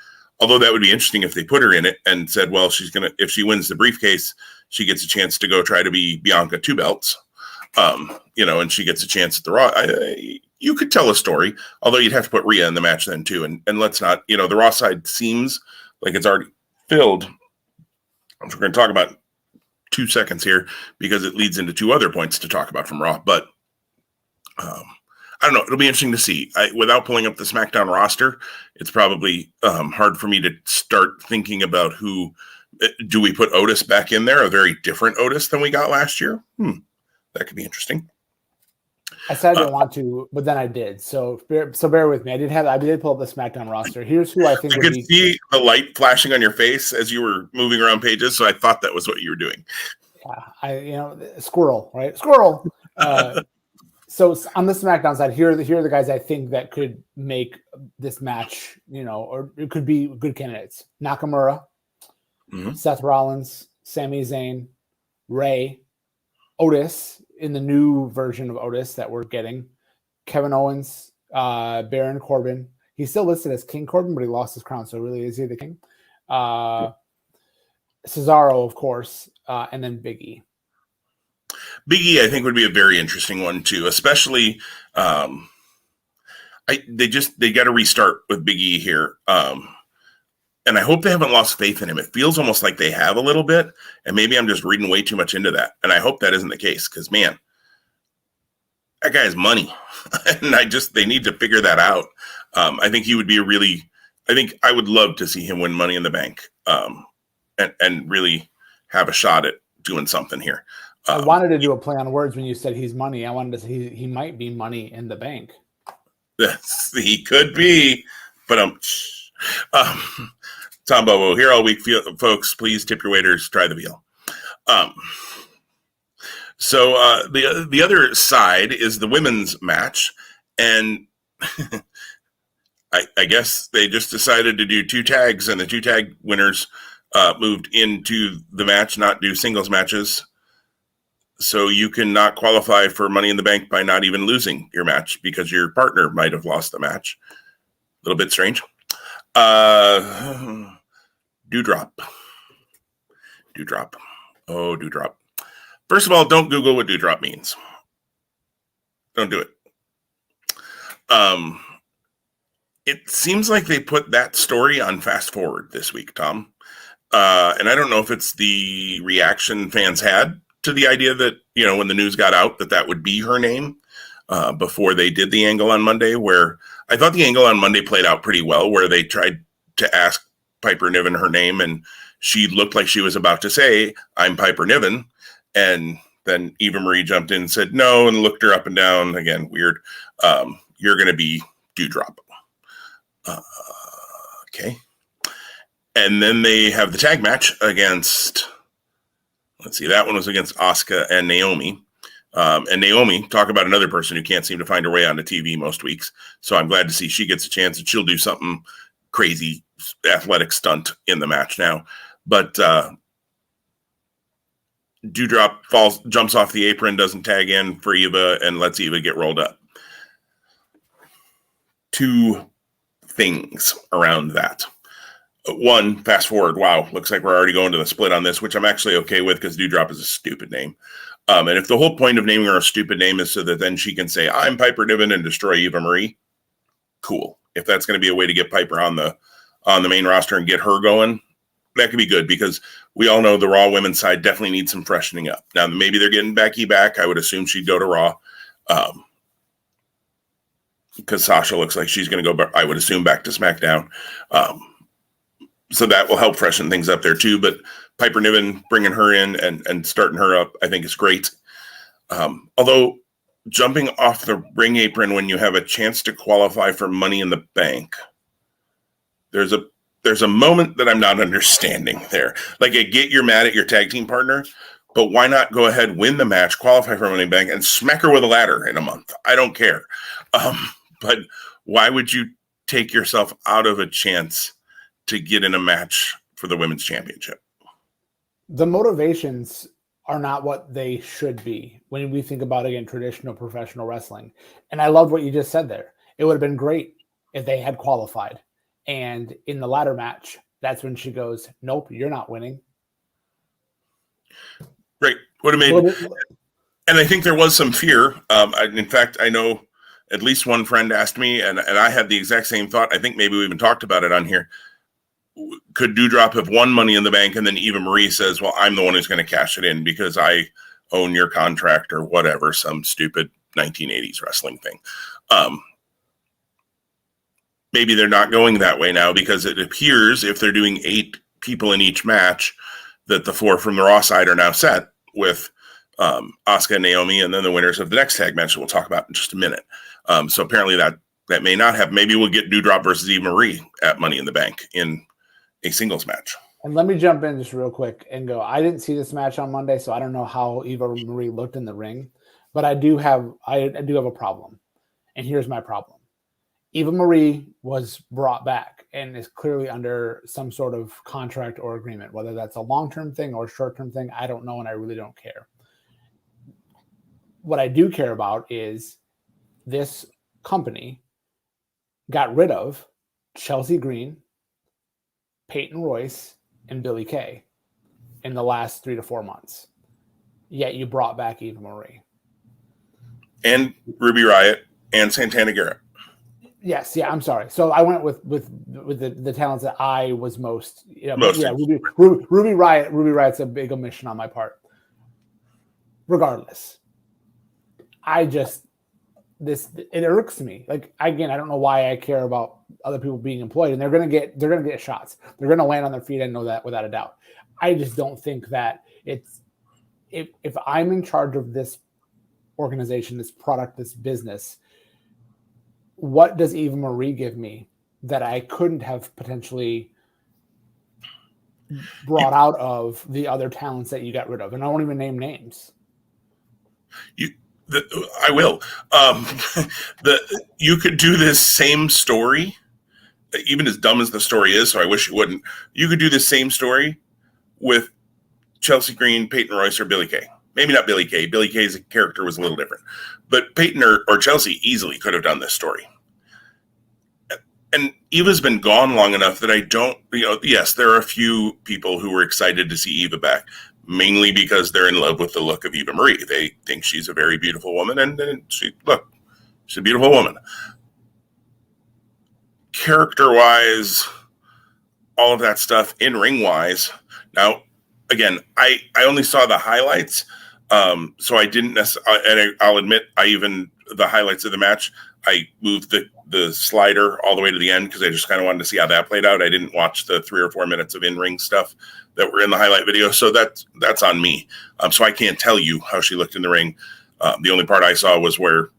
Although that would be interesting if they put her in it and said, well, if she wins the briefcase, she gets a chance to go try to be Bianca 2 belts. You know, and she gets a chance at the Raw. You could tell a story, although you'd have to put Rhea in the match then too. And let's not, you know, the Raw side seems like it's already filled. We're going to talk about 2 seconds here because it leads into 2 other points to talk about from Raw. But I don't know. It'll be interesting to see. Without pulling up the SmackDown roster, it's probably hard for me to start thinking about who. Do we put Otis back in there? A very different Otis than we got last year? That could be interesting. I said I didn't want to, but then I did. So bear with me. I did pull up the SmackDown roster. Here's who I think I could see the light flashing on your face as you were moving around pages, so I thought that was what you were doing. Yeah, squirrel, right? Squirrel. So on the SmackDown side, here are the guys I think that could make this match, you know, or it could be good candidates. Nakamura, Seth Rollins, Sami Zayn, Ray, Otis in the new version of Otis that we're getting, Kevin Owens, Baron Corbin. He's still listed as King Corbin, but he lost his crown, so really is he the king? Cesaro, of course, and then Big E. Big E, I think, would be a very interesting one too, especially they got to restart with Big E here. And I hope they haven't lost faith in him. It feels almost like they have a little bit, and maybe I'm just reading way too much into that. And I hope that isn't the case because, man, that guy has money, and they need to figure that out. I think he would be I think I would love to see him win Money in the Bank, and really have a shot at doing something here. I wanted to do a play on words when you said he's money. I wanted to say he might be Money in the Bank. Yes, he could be, but Tom Bobo here all week, folks. Please tip your waiters. Try the veal. So the other side is the women's match, and I guess they just decided to do 2 tags, and the 2 tag winners moved into the match, not do singles matches. So you can not qualify for Money in the Bank by not even losing your match because your partner might have lost the match. A little bit strange. Doudrop. Oh, Doudrop. First of all, don't Google what Doudrop means. Don't do it. It seems like they put that story on Fast Forward this week, Tom. And I don't know if it's the reaction fans had to the idea that, you know, when the news got out that would be her name before they did the angle on Monday, where I thought the angle on Monday played out pretty well, where they tried to ask Piper Niven her name, and she looked like she was about to say, "I'm Piper Niven." And then Eva Marie jumped in and said no, and looked her up and down. Again, weird. You're going to be Doudrop. Okay. And then they have the tag match against, let's see, that one was against Asuka and Naomi. And Naomi, talk about another person who can't seem to find her way onto TV most weeks. So I'm glad to see she gets a chance and she'll do something crazy athletic stunt in the match now. But Doudrop jumps off the apron, doesn't tag in for Eva, and lets Eva get rolled up. 2 things around that. One, fast forward. Wow, looks like we're already going to the split on this, which I'm actually okay with because Dewdrop is a stupid name. And if the whole point of naming her a stupid name is so that then she can say, I'm Piper Niven and destroy Eva Marie, cool. If that's going to be a way to get Piper on the main roster and get her going, that could be good because we all know the Raw women's side definitely needs some freshening up. Now, maybe they're getting Becky back. I would assume she'd go to Raw because Sasha looks like she's going to go, I would assume, back to SmackDown. So that will help freshen things up there too. But Piper Niven, bringing her in and starting her up, I think is great. Although jumping off the ring apron when you have a chance to qualify for Money in the Bank, there's a moment that I'm not understanding there. Like, I get you're mad at your tag team partner, but why not go ahead, win the match, qualify for Money in the Bank, and smack her with a ladder in a month? I don't care. But why would you take yourself out of a chance to get in a match for the women's championship? The motivations are not what they should be when we think about, again, traditional professional wrestling. And I loved what you just said there. It would have been great if they had qualified. And in the ladder match, that's when she goes, nope, you're not winning. Great. Would have made. And I think there was some fear. In fact, I know at least one friend asked me, and I had the exact same thought. I think maybe we even talked about it on here. Could Dewdrop have won Money in the Bank, and then Eva Marie says, well, I'm the one who's going to cash it in because I own your contract or whatever, some stupid 1980s wrestling thing. Maybe they're not going that way now because it appears if they're doing 8 people in each match that the 4 from the Raw side are now set with Asuka and Naomi, and then the winners of the next tag match that we'll talk about in just a minute. So apparently that may not have. Maybe we'll get Dewdrop versus Eva Marie at Money in the Bank in a singles match. And let me jump in just real quick and go, I didn't see this match on Monday, so I don't know how Eva Marie looked in the ring, but I do have a problem. And here's my problem. Eva Marie was brought back and is clearly under some sort of contract or agreement, whether that's a long-term thing or a short-term thing, I don't know, and I really don't care. What I do care about is this company got rid of Chelsea Green, Peyton Royce, and Billie Kay in the last 3 to 4 months. Yet you brought back Eva Marie. And Ruby Riott and Santana Garrett. Yes, yeah, I'm sorry. So I went with the talents that I was most. Ruby Riott. Ruby Riott's a big omission on my part. Regardless, it irks me. Like, again, I don't know why I care about other people being employed, and they're gonna get shots. They're gonna land on their feet. I know that without a doubt. I just don't think that it's if I'm in charge of this organization, this product, this business. What does Eva Marie give me that I couldn't have potentially brought out of the other talents that you got rid of? And I won't even name names. I will. You could do this same story, even as dumb as the story is, so I wish you wouldn't. You could do the same story with Chelsea Green, Peyton Royce, or Billie Kay. Maybe not Billie Kay. Billie Kay's character was a little different. But Peyton or Chelsea easily could have done this story. And Eva's been gone long enough that I don't, yes, there are a few people who were excited to see Eva back, mainly because they're in love with the look of Eva Marie. They think she's a very beautiful woman, and she's a beautiful woman. Character-wise, all of that stuff, in-ring-wise. Now, again, I only saw the highlights, so I didn't necessarily, and I'll admit, the highlights of the match, I moved the slider all the way to the end because I just kind of wanted to see how that played out. I didn't watch the 3 or 4 minutes of in-ring stuff that were in the highlight video, so that's on me. So I can't tell you how she looked in the ring. The only part I saw was where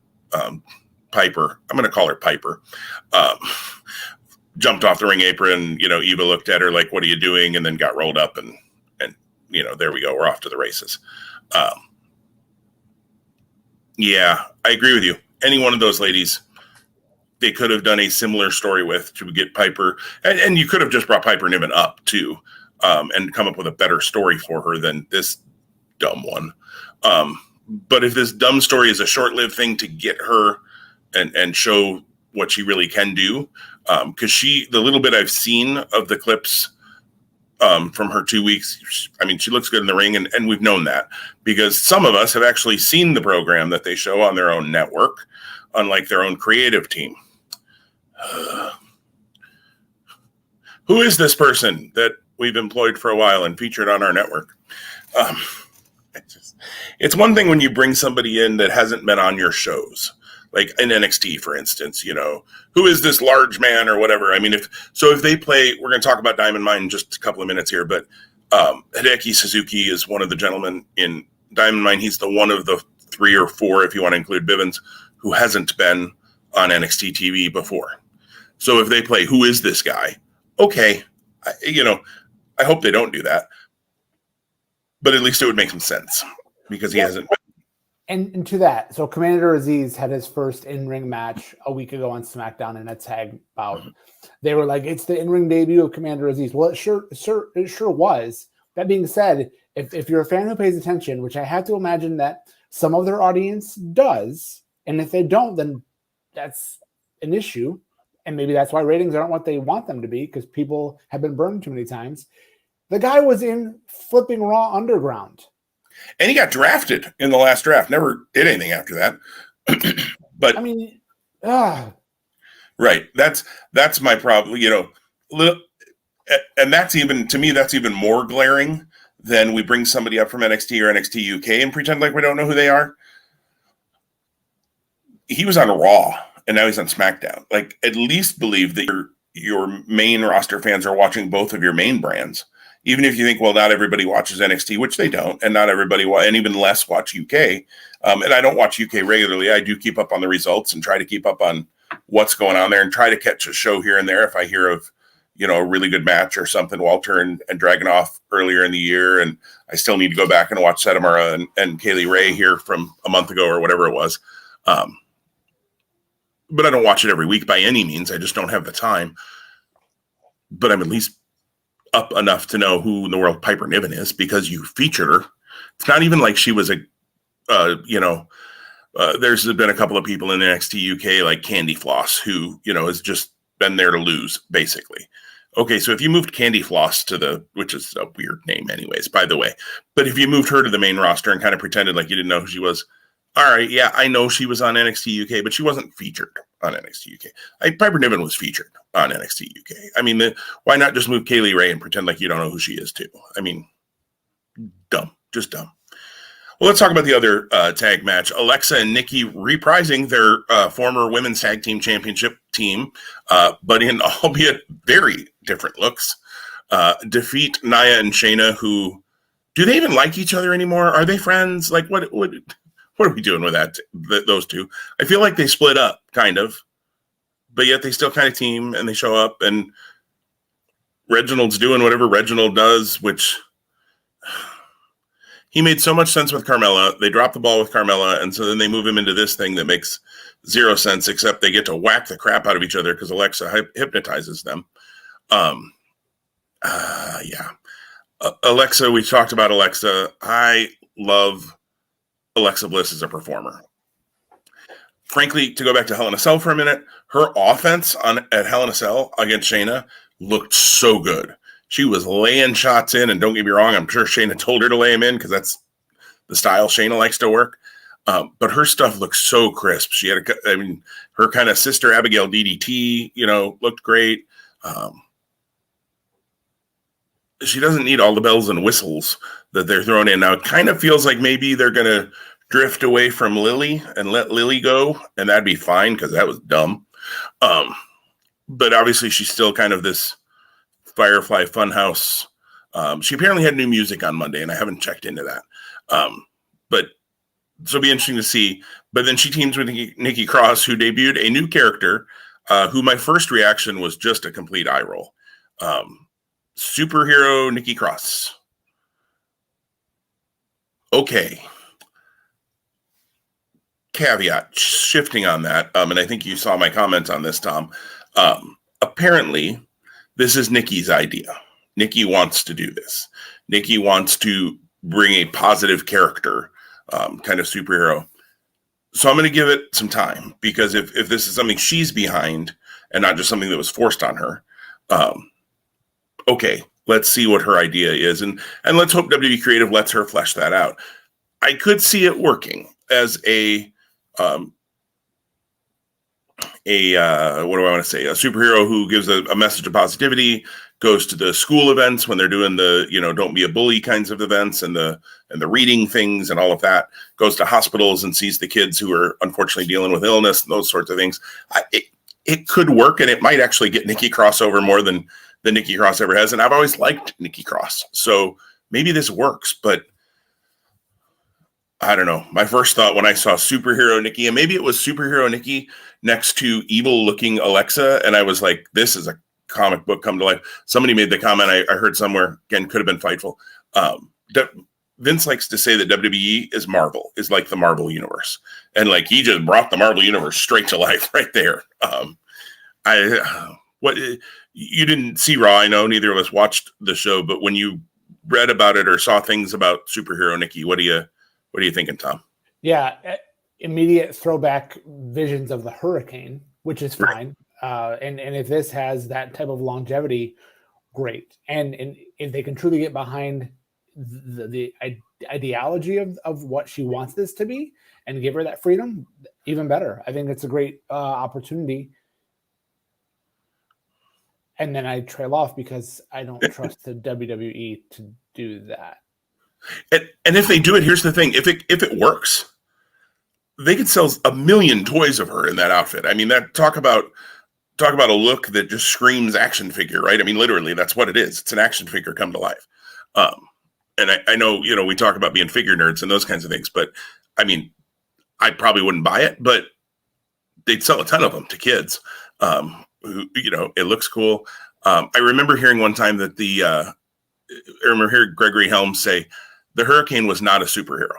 Piper, I'm going to call her Piper, jumped off the ring apron. Eva looked at her like, "What are you doing?" and then got rolled up, and there we go. We're off to the races. Yeah, I agree with you. Any one of those ladies, they could have done a similar story with to get Piper, and you could have just brought Piper Niven up too, and come up with a better story for her than this dumb one. But if this dumb story is a short-lived thing to get her and show what she really can do, Because the little bit I've seen of the clips from her 2 weeks, I mean, she looks good in the ring, and we've known that because some of us have actually seen the program that they show on their own network, unlike their own creative team. Who is this person that we've employed for a while and featured on our network? It's one thing when you bring somebody in that hasn't been on your shows, like in NXT, for instance, who is this large man or whatever? I mean, if they play, we're going to talk about Diamond Mine in just a couple of minutes here, but Hideki Suzuki is one of the gentlemen in Diamond Mine. He's the one of the 3 or 4, if you want to include Bivens, who hasn't been on NXT TV before. So if they play, who is this guy? Okay. I hope they don't do that, but at least it would make some sense because he hasn't been. And to that, so Commander Aziz had his first in-ring match a week ago on SmackDown in a tag bout. They were like, it's the in-ring debut of Commander Aziz. Well, it sure was. That being said, if you're a fan who pays attention, which I have to imagine that some of their audience does, and if they don't, then that's an issue. And maybe that's why ratings aren't what they want them to be, because people have been burned too many times. The guy was in flipping Raw Underground. And he got drafted in the last draft. Never did anything after that. But I mean, right. That's my problem. And that's even, to me, that's even more glaring than we bring somebody up from NXT or NXT UK and pretend like we don't know who they are. He was on Raw and now he's on SmackDown. Like, at least believe that your main roster fans are watching both of your main brands. Even if you think, well, not everybody watches NXT, which they don't, and not everybody, and even less watch UK. And I don't watch UK regularly. I do keep up on the results and try to keep up on what's going on there and try to catch a show here and there if I hear of, a really good match or something, Walter and Dragunov earlier in the year. And I still need to go back and watch Setamura and Kaylee Ray here from a month ago or whatever it was. But I don't watch it every week by any means. I just don't have the time. But I'm at least up enough to know who in the world Piper Niven is because you featured her. It's not even like she was there's been a couple of people in NXT UK like Candy Floss who, has just been there to lose basically. Okay. So if you moved Candy Floss which is a weird name anyways, by the way, but if you moved her to the main roster and kind of pretended like you didn't know who she was, all right, yeah, I know she was on NXT UK, but she wasn't featured on NXT UK. Piper Niven was featured on NXT UK. I mean, why not just move Kaylee Ray and pretend like you don't know who she is too? I mean, dumb, just dumb. Well, let's talk about the other tag match. Alexa and Nikki reprising their former women's tag team championship team, but in albeit very different looks, defeat Nia and Shayna, who, do they even like each other anymore? Are they friends? Like, what are we doing with those two? I feel like they split up, kind of, but yet they still kind of team and they show up. And Reginald's doing whatever Reginald does, which he made so much sense with Carmella. They drop the ball with Carmella, and so then they move him into this thing that makes zero sense, except they get to whack the crap out of each other because Alexa hypnotizes them. Alexa, we talked about Alexa. I love Alexa Bliss as a performer. Frankly, to go back to Hell in a Cell for a minute, her offense at Hell in a Cell against Shayna looked so good. She was laying shots in, and don't get me wrong, I'm sure Shayna told her to lay them in because that's the style Shayna likes to work. But her stuff looked so crisp. She had her kind of sister Abigail DDT, looked great. She doesn't need all the bells and whistles that they're throwing in. Now, it kind of feels like maybe they're going to drift away from Lily and let Lily go, and that'd be fine because that was dumb. But obviously, she's still kind of this Firefly Funhouse. She apparently had new music on Monday, and I haven't checked into that. But so it'll be interesting to see. But then she teams with Nikki Cross, who debuted a new character, who my first reaction was just a complete eye roll. Superhero Nikki Cross. Okay. Caveat, shifting on that, and I think you saw my comments on this, Tom. Apparently, this is Nikki's idea. Nikki wants to do this. Nikki wants to bring a positive character, kind of superhero. So I'm going to give it some time, because if this is something she's behind, and not just something that was forced on her. Okay, let's see what her idea is, and let's hope WWE Creative lets her flesh that out. I could see it working as a what do I want to say? A superhero who gives a message of positivity, goes to the school events when they're doing the, don't be a bully kinds of events and the reading things and all of that, goes to hospitals and sees the kids who are unfortunately dealing with illness and those sorts of things. It could work, and it might actually get Nikki Cross over more than Nikki Cross ever has. And I've always liked Nikki Cross. So maybe this works, but I don't know. My first thought when I saw superhero Nikki, and maybe it was superhero Nikki next to evil looking Alexa, and I was like, this is a comic book come to life. Somebody made the comment I heard somewhere, again, could have been Fightful. Vince likes to say that WWE is Marvel, is like the Marvel universe. And like he just brought the Marvel universe straight to life right there. You didn't see Raw, I know neither of us watched the show, but when you read about it or saw things about superhero Nikki, what are you thinking, Tom? Yeah, immediate throwback visions of the Hurricane, which is fine. Right. And if this has that type of longevity, great. And if they can truly get behind the ideology of what she wants this to be and give her that freedom, even better. I think it's a great opportunity. And then I trail off because I don't trust the WWE to do that. And if they do it, here's the thing: if it works, they could sell 1 million toys of her in that outfit. I mean, that talk about a look that just screams action figure, right? I mean, literally, that's what it is. It's an action figure come to life. And I know, we talk about being figure nerds and those kinds of things, but I mean, I probably wouldn't buy it, but they'd sell a ton of them to kids. It looks cool. I remember hearing one time that I remember hearing Gregory Helms say the Hurricane was not a superhero.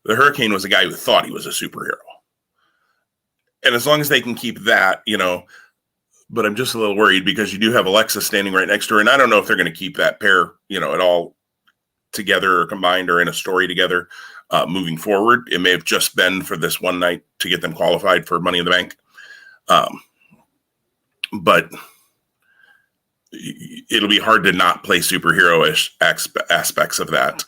The Hurricane was a guy who thought he was a superhero. And as long as they can keep that, but I'm just a little worried because you do have Alexa standing right next to her. And I don't know if they're going to keep that pair, at all together or combined or in a story together moving forward. It may have just been for this one night to get them qualified for Money in the Bank. But it'll be hard to not play superhero-ish aspects of that.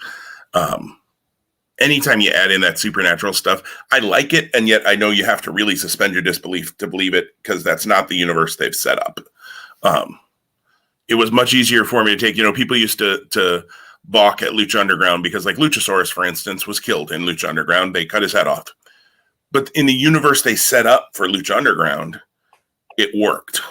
Anytime you add in that supernatural stuff, I like it, and yet I know you have to really suspend your disbelief to believe it because that's not the universe they've set up. It was much easier for me to take, people used to balk at Lucha Underground because like Luchasaurus, for instance, was killed in Lucha Underground. They cut his head off. But in the universe they set up for Lucha Underground, it worked.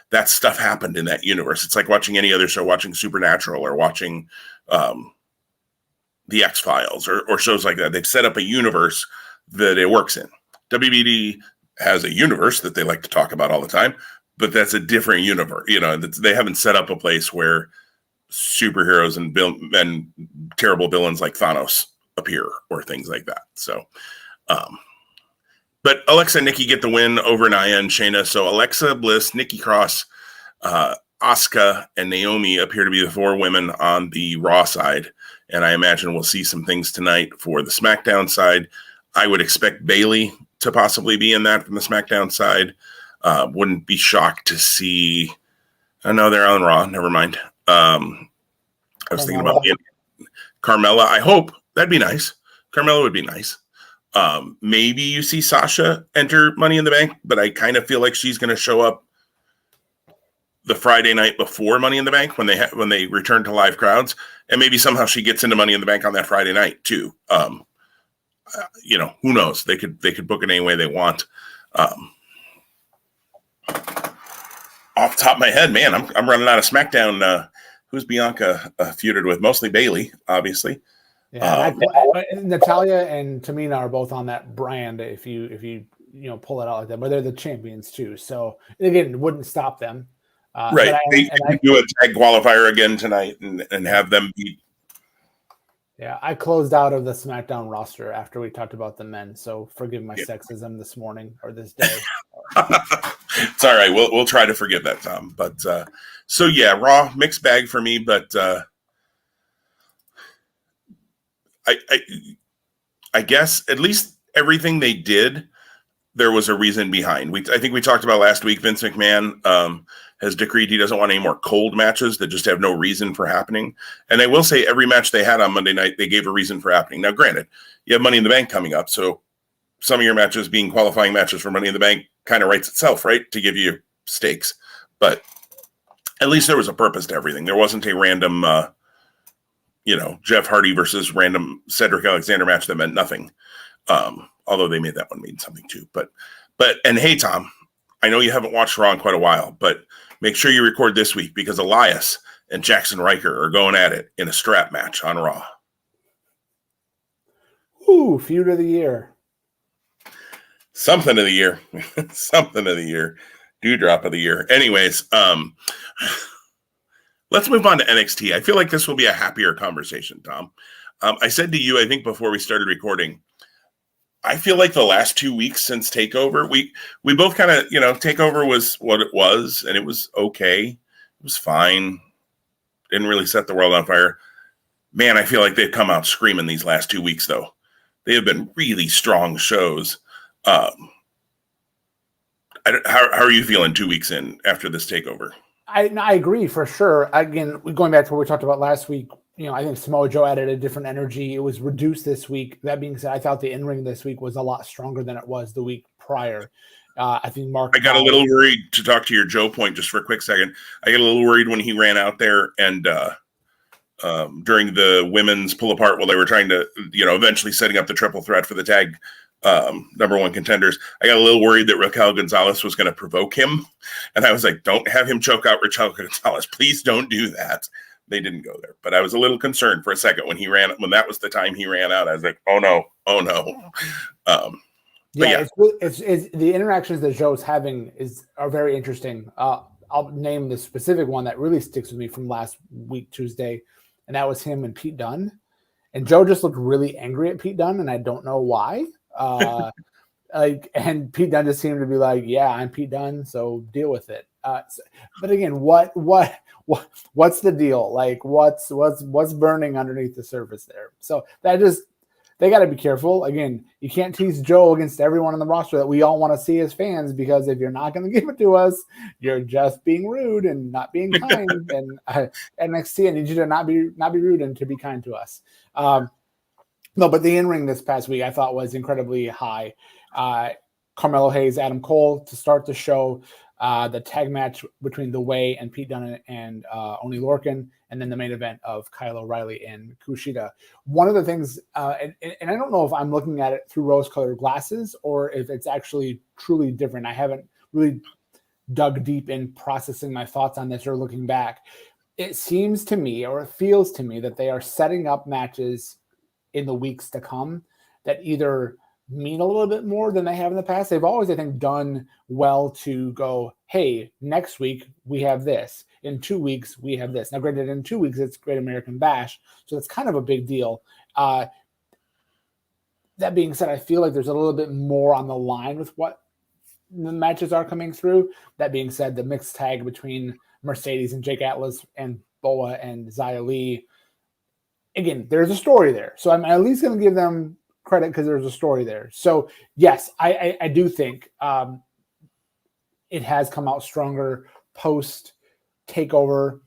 That stuff happened in that universe. It's like watching any other show, watching Supernatural or watching The X-Files or shows like that. They've set up a universe that it works in. WBD has a universe that they like to talk about all the time, but that's a different universe. They haven't set up a place where superheroes and terrible villains like Thanos appear or things like that. So, but Alexa and Nikki get the win over Nia and Shayna. So Alexa Bliss, Nikki Cross, Asuka, and Naomi appear to be the 4 women on the Raw side. And I imagine we'll see some things tonight for the SmackDown side. I would expect Bayley to possibly be in that from the SmackDown side. Wouldn't be shocked to see. I know they're on Raw. Never mind. I was thinking about Carmella. I hope that'd be nice. Carmella would be nice. Maybe you see Sasha enter Money in the Bank, but I kind of feel like she's going to show up the Friday night before Money in the Bank when they return to live crowds, and maybe somehow she gets into Money in the Bank on that Friday night too. Who knows? They could book it any way they want. Off the top of my head, man, I'm running out of SmackDown. Who's Bianca feuded with? Mostly Bayley, obviously. Yeah, Natalia and Tamina are both on that brand. If you pull it out like that, but they're the champions too. So again, it wouldn't stop them. Right. They do a tag qualifier again tonight and have them beat. Yeah, I closed out of the SmackDown roster after we talked about the men. So forgive my sexism this morning or this day. It's all right. We'll try to forgive that, Tom. But so yeah, Raw mixed bag for me. But I guess at least everything they did there was a reason behind. I think we talked about last week. Vince McMahon has decreed he doesn't want any more cold matches that just have no reason for happening. And I will say every match they had on Monday night, they gave a reason for happening. Now, granted, you have Money in the Bank coming up, so some of your matches being qualifying matches for Money in the Bank kind of writes itself, right, to give you stakes. But at least there was a purpose to everything. There wasn't a random, Jeff Hardy versus random Cedric Alexander match that meant nothing. Although they made that one mean something too. And hey, Tom, I know you haven't watched Raw in quite a while, but make sure you record this week because Elias and Jackson Riker are going at it in a strap match on Raw. Ooh, feud of the year. Something of the year. Something of the year. Dewdrop of the year. Anyways, let's move on to NXT. I feel like this will be a happier conversation, Tom. I said to you, I think before we started recording, I feel like the last 2 weeks since TakeOver, we both kind of, TakeOver was what it was, and it was okay. It was fine. Didn't really set the world on fire. Man, I feel like they've come out screaming these last 2 weeks, though. They have been really strong shows. How are you feeling 2 weeks in after this TakeOver? I agree for sure. Again, going back to what we talked about last week, I think Samoa Joe added a different energy. It was reduced this week. That being said, I thought the in-ring this week was a lot stronger than it was the week prior. I think Mark. I got a little worried, to talk to your Joe point just for a quick second. I got a little worried when he ran out there and during the women's pull apart while they were trying to, eventually setting up the triple threat for the tag number one contenders. I got a little worried that Raquel Gonzalez was going to provoke him. And I was like, don't have him choke out Raquel Gonzalez. Please don't do that. They didn't go there, but I was a little concerned for a second when that was the time he ran out. I was like, oh no. Yeah. It's the interactions that Joe's having are very interesting. I'll name the specific one that really sticks with me from last week, Tuesday. And that was him and Pete Dunne. And Joe just looked really angry at Pete Dunne. And I don't know why. And Pete Dunne just seemed to be like, yeah, I'm Pete Dunne, so deal with it. But again, what's the deal? Like, what's burning underneath the surface there? So they got to be careful. Again, you can't tease Joe against everyone on the roster that we all want to see as fans, because if you're not going to give it to us, you're just being rude and not being kind. And NXT, I need you to not be rude and to be kind to us. No, but the in-ring this past week I thought was incredibly high. Carmelo Hayes, Adam Cole to start the show. The tag match between The Way and Pete Dunne and Oney Lorcan, and then the main event of Kyle O'Reilly and Kushida. One of the things, and I don't know if I'm looking at it through rose-colored glasses or if it's actually truly different. I haven't really dug deep in processing my thoughts on this or looking back. It seems to me, or it feels to me, that they are setting up matches in the weeks to come that either mean a little bit more than they have in the past. They've always, I think, done well to go, hey, next week we have this. In 2 weeks, we have this. Now, granted, in 2 weeks, it's Great American Bash, so it's kind of a big deal. That being said, I feel like there's a little bit more on the line with what the matches are coming through. That being said, the mixed tag between Mercedes and Jake Atlas and Boa and Xia Li, again, there's a story there. So I'm at least going to give them credit because there's a story there. So yes, I do think it has come out stronger post TakeOver.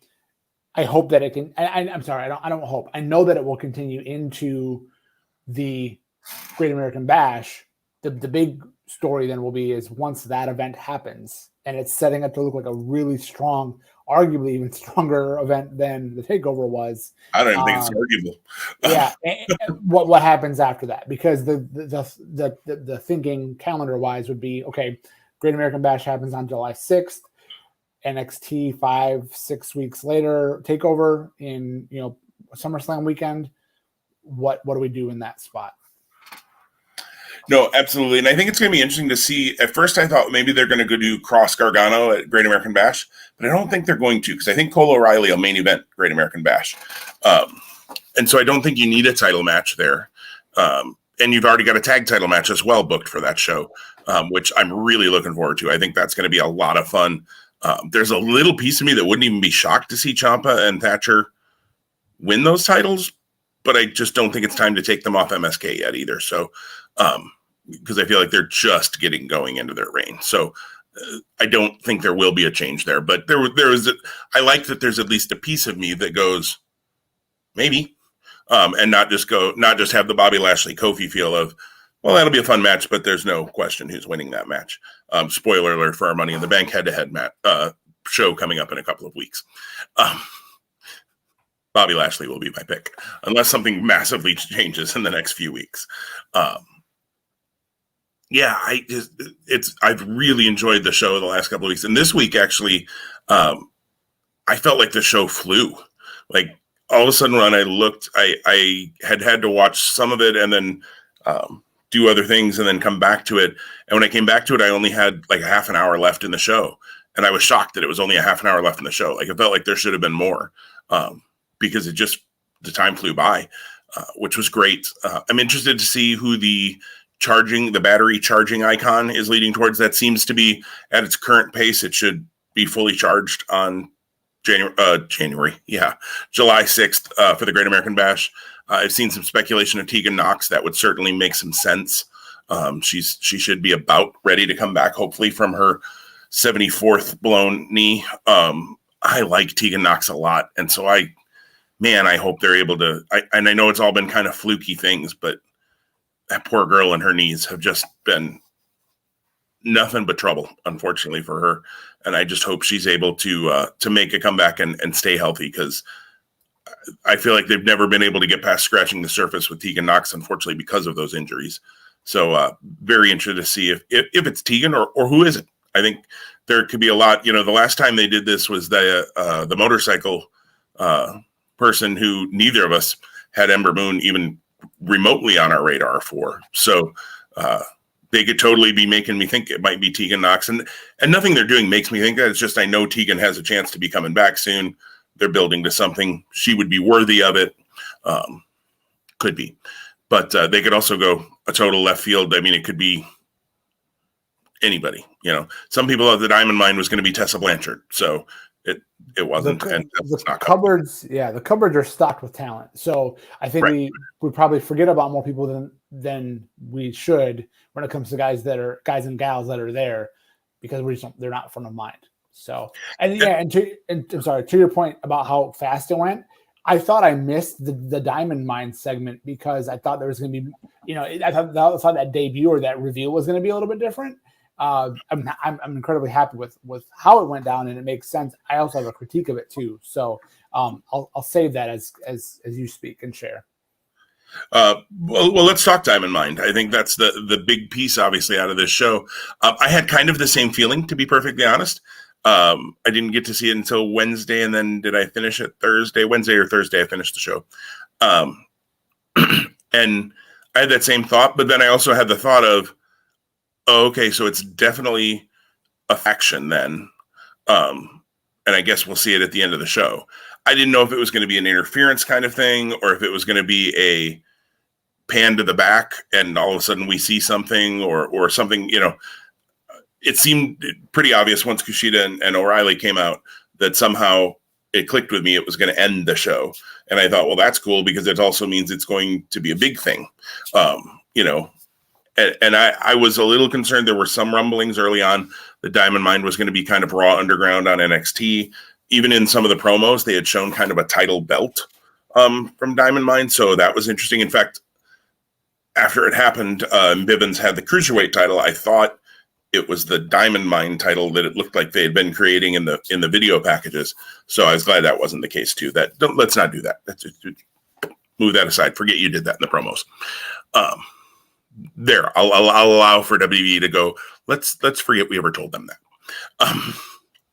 I hope that it can. I'm sorry, I don't hope. I know that it will continue into the Great American Bash. The big story then will be is once that event happens and it's setting up to look like a really strong, arguably even stronger event than the TakeOver was. I don't even think it's arguable. Yeah, and what happens after that? Because the thinking calendar wise would be, okay, Great American Bash happens on July 6th, NXT 5-6 weeks later, TakeOver in SummerSlam weekend. What do we do in that spot? No, absolutely. And I think it's going to be interesting to see. At first, I thought maybe they're going to go do Cross Gargano at Great American Bash, but I don't think they're going to, because I think Cole O'Reilly will main event Great American Bash. And so I don't think you need a title match there. And you've already got a tag title match as well booked for that show, which I'm really looking forward to. I think that's going to be a lot of fun. There's a little piece of me that wouldn't even be shocked to see Ciampa and Thatcher win those titles, but I just don't think it's time to take them off MSK yet either. So because I feel like they're just getting going into their reign. So I don't think there will be a change there. But I like that there's at least a piece of me that goes, maybe, and not just have the Bobby Lashley Kofi feel of, well, that'll be a fun match, but there's no question who's winning that match. Spoiler alert for our Money in the Bank head-to-head show coming up in a couple of weeks. Bobby Lashley will be my pick, unless something massively changes in the next few weeks. I've really enjoyed the show the last couple of weeks, and this week actually, I felt like the show flew. Like all of a sudden, when I looked, I had to watch some of it and then do other things and then come back to it. And when I came back to it, I only had like a half an hour left in the show. And I was shocked that it was only a half an hour left in the show. Like it felt like there should have been more because the time flew by, which was great. I'm interested to see who the battery charging icon is leading towards. That seems to be at its current pace. It should be fully charged on July 6th for the Great American Bash. I've seen some speculation of Tegan Knox. That would certainly make some sense. She should be about ready to come back, hopefully, from her 74th blown knee. I like Tegan Knox a lot. And so I hope they're able to, and I know it's all been kind of fluky things, but that poor girl and her knees have just been nothing but trouble, unfortunately, for her. And I just hope she's able to make a comeback and stay healthy, because I feel like they've never been able to get past scratching the surface with Tegan Knox, unfortunately, because of those injuries. So very interested to see if it's Tegan or who is it. I think there could be a lot. The last time they did this was the motorcycle person who neither of us had Ember Moon even remotely on our radar for. So they could totally be making me think it might be Tegan Knox. And nothing they're doing makes me think that. It's just I know Tegan has a chance to be coming back soon. They're building to something. She would be worthy of it. Could be. But they could also go a total left field. I mean, it could be anybody. Some people thought the Diamond Mine was going to be Tessa Blanchard. So it wasn't. The cupboards are stocked with talent. So I think we probably forget about more people than we should when it comes to guys and gals that are there, because they're not front of mind. So, and I'm sorry, to your point about how fast it went, I thought I missed the Diamond Mine segment because I thought there was going to be, I thought that debut or that reveal was going to be a little bit different. I'm incredibly happy with how it went down, and it makes sense. I also have a critique of it too. So I'll save that as you speak and share. Well, let's talk Diamond Mine. I think that's the big piece, obviously, out of this show. I had kind of the same feeling, to be perfectly honest. I didn't get to see it until Wednesday, and then did I finish it Wednesday or Thursday? I finished the show. And I had that same thought, but then I also had the thought of, oh, okay, so it's definitely a faction then. And I guess we'll see it at the end of the show. I didn't know if it was going to be an interference kind of thing, or if it was going to be a pan to the back and all of a sudden we see something or something, It seemed pretty obvious once Kushida and O'Reilly came out that somehow it clicked with me. It was going to end the show. And I thought, well, that's cool, because it also means it's going to be a big thing. And I was a little concerned. There were some rumblings early on. The Diamond Mine was going to be kind of Raw Underground on NXT. Even in some of the promos, they had shown kind of a title belt from Diamond Mine. So that was interesting. In fact, after it happened, Bivens had the Cruiserweight title. I thought it was the Diamond Mine title that it looked like they had been creating in the video packages. So I was glad that wasn't the case too. Let's not do that. Move that aside. Forget you did that in the promos. I'll allow for WWE to go, let's forget we ever told them that.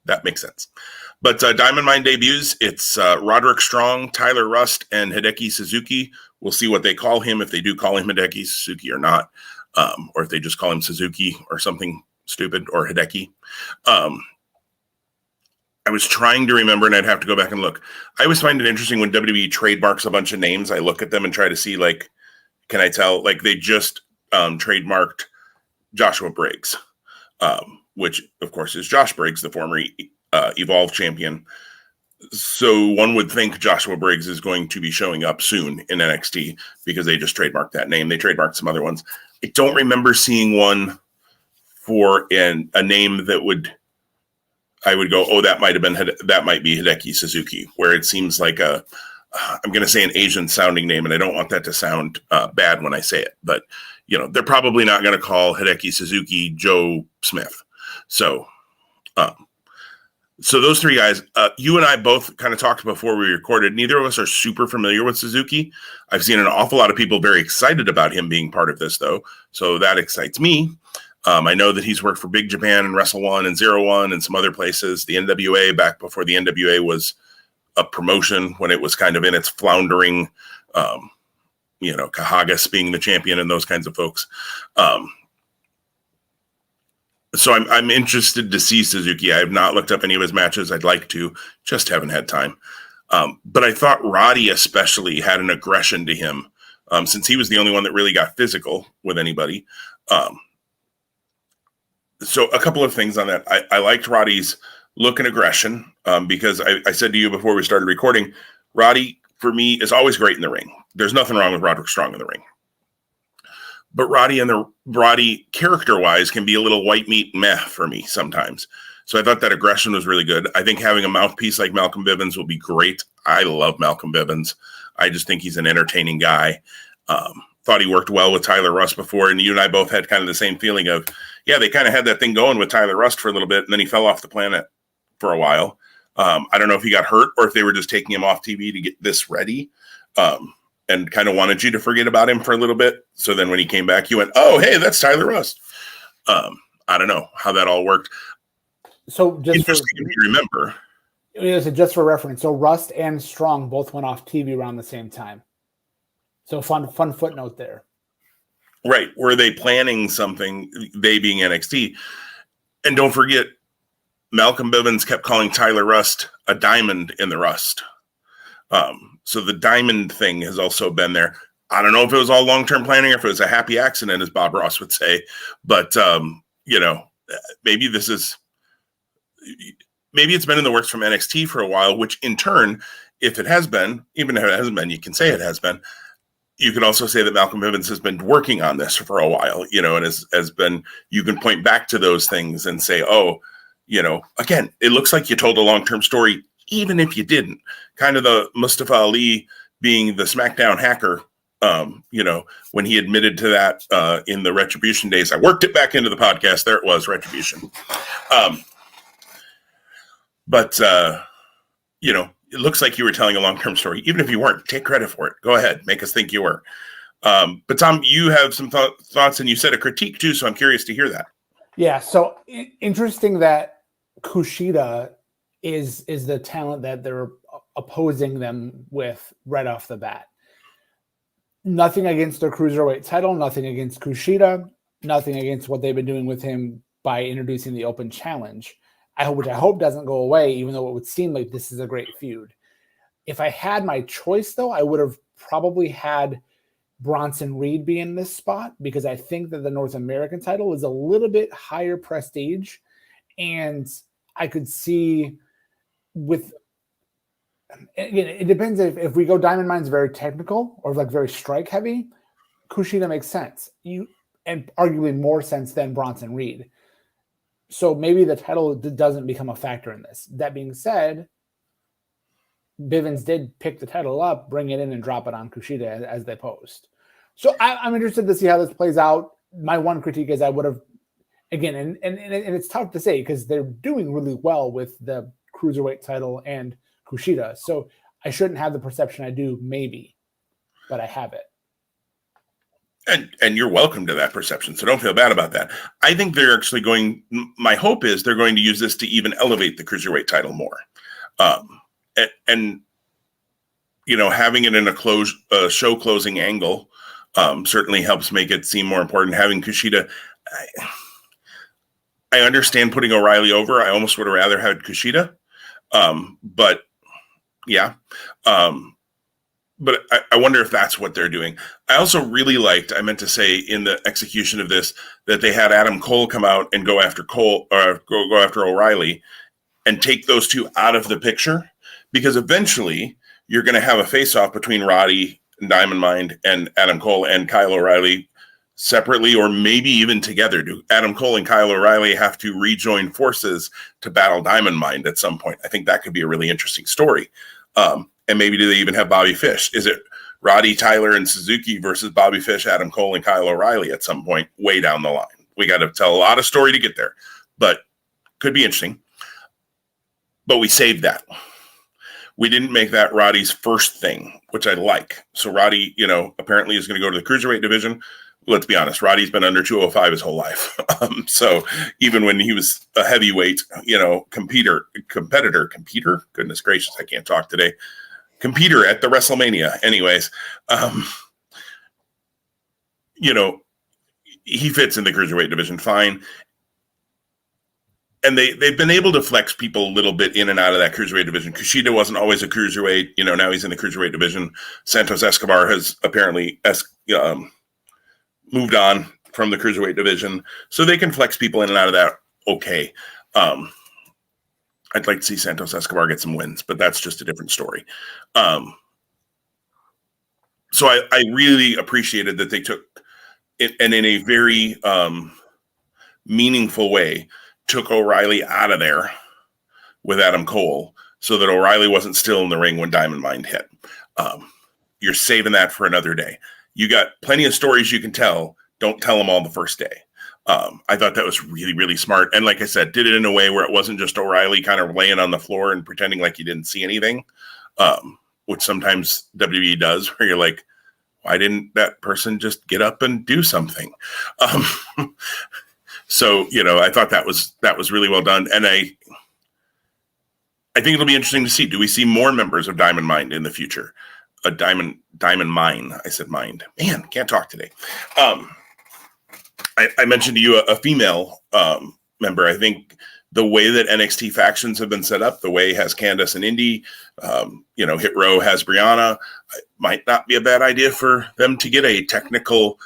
That makes sense. But Diamond Mine debuts. It's Roderick Strong, Tyler Rust, and Hideki Suzuki. We'll see what they call him, if they do call him Hideki Suzuki or not, or if they just call him Suzuki or something stupid, or Hideki. I was trying to remember, and I'd have to go back and look. I always find it interesting when WWE trademarks a bunch of names. I look at them and try to see, can I tell? They just trademarked Joshua Briggs, which, of course, is Josh Briggs, the former Evolve champion. So one would think Joshua Briggs is going to be showing up soon in NXT because they just trademarked that name. They trademarked some other ones. I don't remember seeing one for a name that I would go, oh, that might be Hideki Suzuki, where it seems like I'm going to say an Asian sounding name, and I don't want that to sound bad when I say it, but they're probably not going to call Hideki Suzuki Joe Smith. So those three guys, you and I both kind of talked before we recorded. Neither of us are super familiar with Suzuki. I've seen an awful lot of people very excited about him being part of this, though. So that excites me. I know that he's worked for Big Japan and Wrestle One and Zero One and some other places. The NWA, back before the NWA was a promotion, when it was kind of in its floundering, Kahagas being the champion and those kinds of folks. So I'm interested to see Suzuki. I have not looked up any of his matches. I'd like to, just haven't had time. But I thought Roddy especially had an aggression to him, since he was the only one that really got physical with anybody. So a couple of things on that. I liked Roddy's look and aggression, because I said to you before we started recording, Roddy, for me, is always great in the ring. There's nothing wrong with Roderick Strong in the ring. But Roddy character-wise can be a little white meat meh for me sometimes. So I thought that aggression was really good. I think having a mouthpiece like Malcolm Bivens will be great. I love Malcolm Bivens. I just think he's an entertaining guy. Thought he worked well with Tyler Rust before, and you and I both had kind of the same feeling of, yeah, they kind of had that thing going with Tyler Rust for a little bit, and then he fell off the planet for a while. I don't know if he got hurt or if they were just taking him off TV to get this ready. And kind of wanted you to forget about him for a little bit. So then when he came back, you went, oh, hey, that's Tyler Rust. I don't know how that all worked. So just interesting if you remember. Just for reference, so Rust and Strong both went off TV around the same time. So fun footnote there. Right. Were they planning something, they being NXT? And don't forget, Malcolm Bivens kept calling Tyler Rust a diamond in the rust. So the diamond thing has also been there. I don't know if it was all long-term planning or if it was a happy accident, as Bob Ross would say. But, maybe it's been in the works from NXT for a while, which in turn, if it has been, even if it hasn't been, you can say it has been. You can also say that Malcolm Bivens has been working on this for a while, and has been, you can point back to those things and say, oh, again, it looks like you told a long-term story, even if you didn't. Kind of the Mustafa Ali being the SmackDown hacker, when he admitted to that in the Retribution days. I worked it back into the podcast. There it was, Retribution. But it looks like you were telling a long-term story. Even if you weren't, take credit for it. Go ahead. Make us think you were. But Tom, you have some thoughts, and you said a critique too, so I'm curious to hear that. Yeah, so interesting that Kushida is the talent that they're opposing them with right off the bat. Nothing against their cruiserweight title, nothing against Kushida, nothing against what they've been doing with him by introducing the open challenge, which I hope doesn't go away, even though it would seem like this is a great feud. If I had my choice, though, I would have probably had Bronson Reed be in this spot, because I think that the North American title is a little bit higher prestige, and I could see it depends if we go Diamond Mine's very technical or like very strike heavy. Kushida makes sense, and arguably more sense than Bronson Reed. So maybe the title doesn't become a factor in this. That being said, Bivens did pick the title up, bring it in, and drop it on Kushida as they post. So I'm interested to see how this plays out. My one critique is I would have, again, and it's tough to say because they're doing really well with the cruiserweight title and Kushida. So I shouldn't have the perception I do, maybe, but I have it. And you're welcome to that perception, so don't feel bad about that. I think they're actually my hope is they're going to use this to even elevate the cruiserweight title more. And having it in a show closing angle certainly helps make it seem more important. Having Kushida, I understand putting O'Reilly over. I almost would have rather had Kushida. But yeah. But I wonder if that's what they're doing. I also really liked, I meant to say in the execution of this, that they had Adam Cole come out and go after Cole, or go after O'Reilly, and take those two out of the picture, because eventually you're going to have a face-off between Roddy and Diamond Mine and Adam Cole and Kyle O'Reilly separately, or maybe even together. Do Adam Cole and Kyle O'Reilly have to rejoin forces to battle Diamond Mine at some point? I think that could be a really interesting story. And maybe do they even have Bobby Fish? Is it Roddy, Tyler, and Suzuki versus Bobby Fish, Adam Cole, and Kyle O'Reilly at some point way down the line? We got to tell a lot of story to get there, but could be interesting. But we saved that. We didn't make that Roddy's first thing, which I like. So Roddy, apparently is going to go to the Cruiserweight division. Let's be honest, Roddy's been under 205 his whole life. So even when he was a heavyweight, competitor, goodness gracious, I can't talk today. Competitor at the WrestleMania. Anyways, he fits in the Cruiserweight division fine. And they've been able to flex people a little bit in and out of that Cruiserweight division. Kushida wasn't always a Cruiserweight. Now he's in the Cruiserweight division. Santos Escobar has apparently moved on from the Cruiserweight division. So they can flex people in and out of that okay. I'd like to see Santos Escobar get some wins, but that's just a different story. So I really appreciated that they took it, and in a very meaningful way, took O'Reilly out of there with Adam Cole so that O'Reilly wasn't still in the ring when Diamond Mine hit. You're saving that for another day. You got plenty of stories you can tell. Don't tell them all the first day. I thought that was really, really smart. And like I said, did it in a way where it wasn't just O'Reilly kind of laying on the floor and pretending like he didn't see anything, which sometimes WWE does, where you're like, why didn't that person just get up and do something? So, I thought that was really well done. And I think it'll be interesting to see. Do we see more members of Diamond Mine in the future? A Diamond Mine. I said mind. Man, can't talk today. I mentioned to you a female member. I think the way that NXT factions have been set up, the way has Candice and Indy, Hit Row has Brianna, it might not be a bad idea for them to get a technical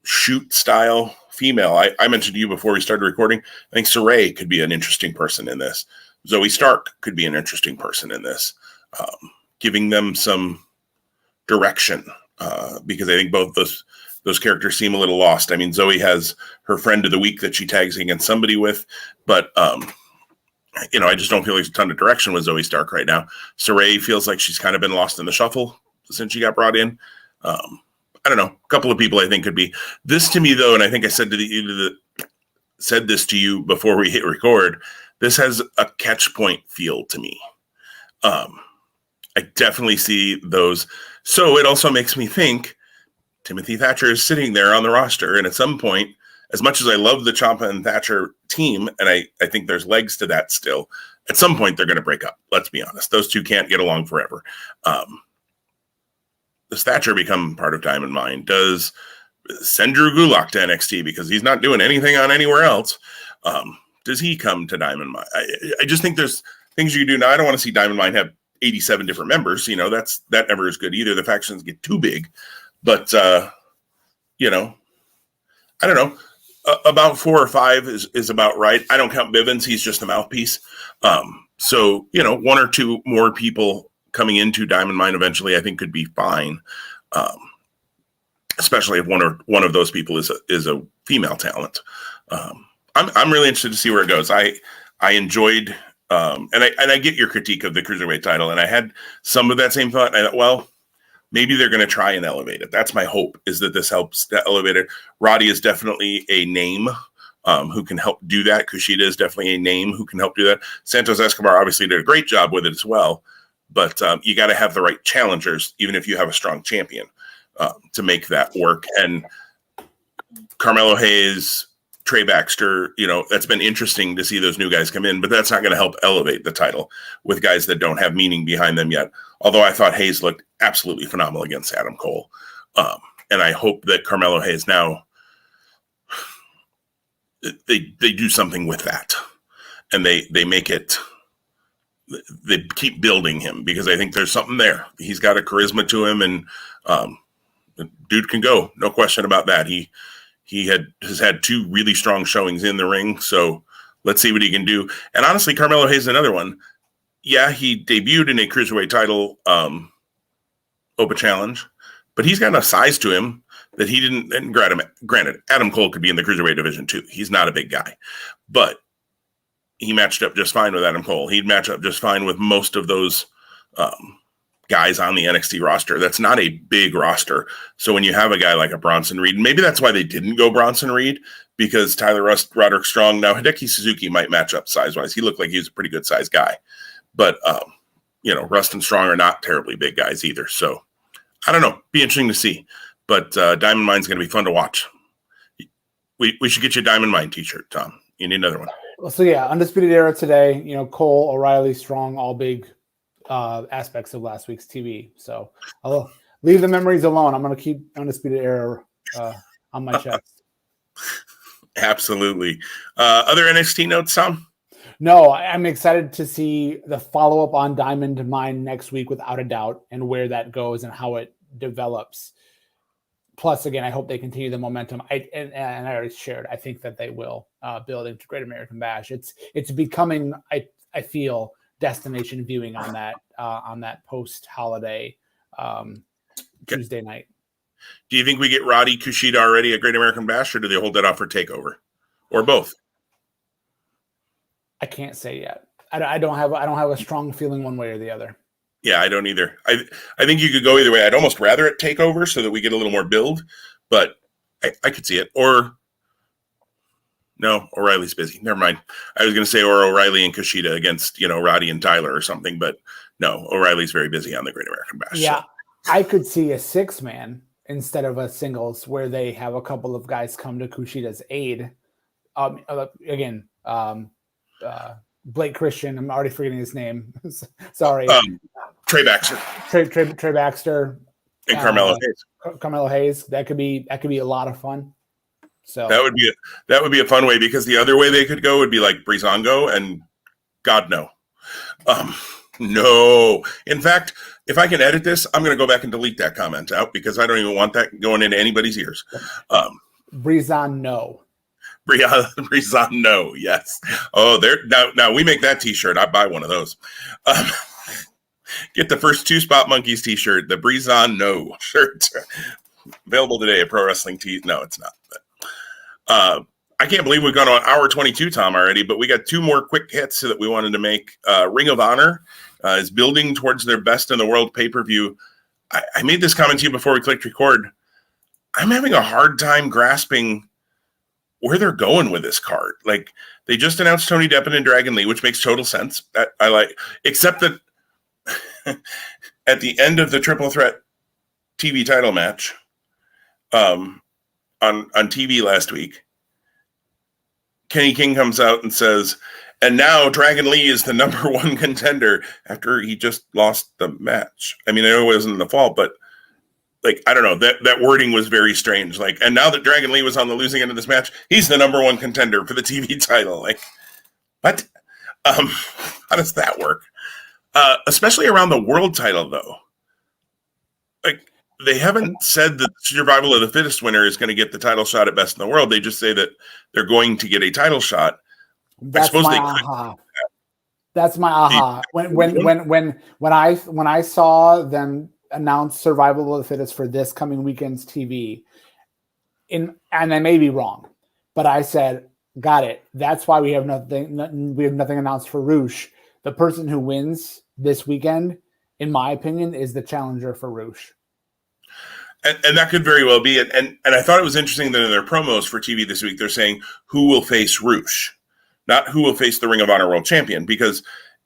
shoot style female. I mentioned to you before we started recording, I think Saray could be an interesting person in this. Zoe Stark could be an interesting person in this, giving them some direction, because I think both those characters seem a little lost. I mean, Zoe has her friend of the week that she tags against somebody with, but I just don't feel like there's a ton of direction with Zoe Stark right now. Saray feels like she's kind of been lost in the shuffle since she got brought in. I don't know. A couple of people I think could be. This to me, though, and I think I said this to you before we hit record, this has a catch point feel to me. I definitely see those. So it also makes me think Timothy Thatcher is sitting there on the roster. And at some point, as much as I love the Ciampa and Thatcher team, and I think there's legs to that still, at some point they're going to break up. Let's be honest. Those two can't get along forever. Does Thatcher become part of Diamond Mine? Does send Drew Gulak to NXT because he's not doing anything on anywhere else? Does he come to Diamond Mine? I just think there's things you can do. Now, I don't want to see Diamond Mine have 87 different members. That never is good either. The factions get too big. But, I don't know. About 4 or 5 is about right. I don't count Bivens. He's just a mouthpiece. So, 1 or 2 more people coming into Diamond Mine eventually, I think could be fine. Especially if one of those people is a female talent. I'm really interested to see where it goes. I enjoyed, and I get your critique of the Cruiserweight title, and I had some of that same thought. I thought, well, maybe they're going to try and elevate it. That's my hope, is that this helps to elevate it. Roddy is definitely a name who can help do that. Kushida is definitely a name who can help do that. Santos Escobar obviously did a great job with it as well. But you got to have the right challengers, even if you have a strong champion, to make that work. And Carmelo Hayes, Trey Baxter, that's been interesting to see those new guys come in, but that's not going to help elevate the title with guys that don't have meaning behind them yet. Although I thought Hayes looked absolutely phenomenal against Adam Cole. And I hope that Carmelo Hayes now, they do something with that. And they make it, they keep building him, because I think there's something there. He's got a charisma to him, and the dude can go. No question about that. He has had 2 really strong showings in the ring. So let's see what he can do. And honestly, Carmelo Hayes is another one. Yeah, he debuted in a cruiserweight title Open Challenge, but he's got enough size to him that he didn't. And granted, Adam Cole could be in the cruiserweight division too. He's not a big guy, but he matched up just fine with Adam Cole. He'd match up just fine with most of those guys on the NXT roster. That's not a big roster. So when you have a guy like a Bronson Reed, maybe that's why they didn't go Bronson Reed, because Tyler Roderick Strong, now Hideki Suzuki might match up size-wise. He looked like he was a pretty good size guy. But, Rust and Strong are not terribly big guys either. So I don't know. Be interesting to see. But Diamond Mine's going to be fun to watch. We should get you a Diamond Mine t-shirt, Tom. You need another one. Well, so yeah, Undisputed Era today, Cole, O'Reilly, Strong, all big aspects of last week's TV. So I'll leave the memories alone. I'm going to keep Undisputed Era on my chest. Absolutely. Other NXT notes, Tom? No, I'm excited to see the follow-up on Diamond Mine next week, without a doubt, and where that goes and how it develops. Plus, again, I hope they continue the momentum. And I already shared, I think that they will build into Great American Bash. It's becoming, I feel, destination viewing on that post-holiday Tuesday night. Do you think we get Roddy Kushida already at Great American Bash, or do they hold that off for TakeOver, or both? I can't say yet. I don't have a strong feeling one way or the other. Yeah, I don't either. I think you could go either way. I'd almost rather it TakeOver so that we get a little more build, but I could see it. Or no, O'Reilly's busy. Never mind. I was going to say or O'Reilly and Kushida against Roddy and Tyler or something, but no, O'Reilly's very busy on the Great American Bash. Yeah, so. I could see a 6-man instead of a singles where they have a couple of guys come to Kushida's aid. Blake Christian. I'm already forgetting his name. Sorry. Trey Baxter. Trey Baxter. And Carmelo Hayes. Carmelo Hayes. That could be a lot of fun. So that would be a fun way, because the other way they could go would be like Breezango, and God no. No. In fact, if I can edit this, I'm going to go back and delete that comment out, because I don't even want that going into anybody's ears. Breezango. Breezango, yes. Oh, there now we make that t-shirt. I buy one of those. Get the first 2 Spot Monkeys t-shirt, the Breezango shirt. Available today at Pro Wrestling Tees. No, it's not. But, I can't believe we've gone on hour 22, Tom, already, but we got 2 more quick hits that we wanted to make. Ring of Honor is building towards their Best in the World pay-per-view. I made this comment to you before we clicked record. I'm having a hard time grasping where they're going with this card. Like, they just announced Tony Deppen and Dragon Lee, which makes total sense. That I like, except that at the end of the Triple Threat TV title match on TV last week, Kenny King comes out and says, and now Dragon Lee is the number 1 contender after he just lost the match. I mean, I know it wasn't the fault, but like, I don't know, that wording was very strange. Like, and now that Dragon Lee was on the losing end of this match, he's the number 1 contender for the TV title. Like, what? How does that work? Especially around the world title, though. Like, they haven't said that Survival of the Fittest winner is going to get the title shot at Best in the World. They just say that they're going to get a title shot. That's my aha. That's my aha. When I saw them announce Survival of the Fittest for this coming weekend's TV, and I may be wrong, but I said, got it. That's why we have nothing. We have nothing announced for Roosh. The person who wins this weekend, in my opinion, is the challenger for Roosh. And that could very well be it. And I thought it was interesting that in their promos for TV this week, they're saying who will face Roosh, not who will face the Ring of Honor World Champion. Because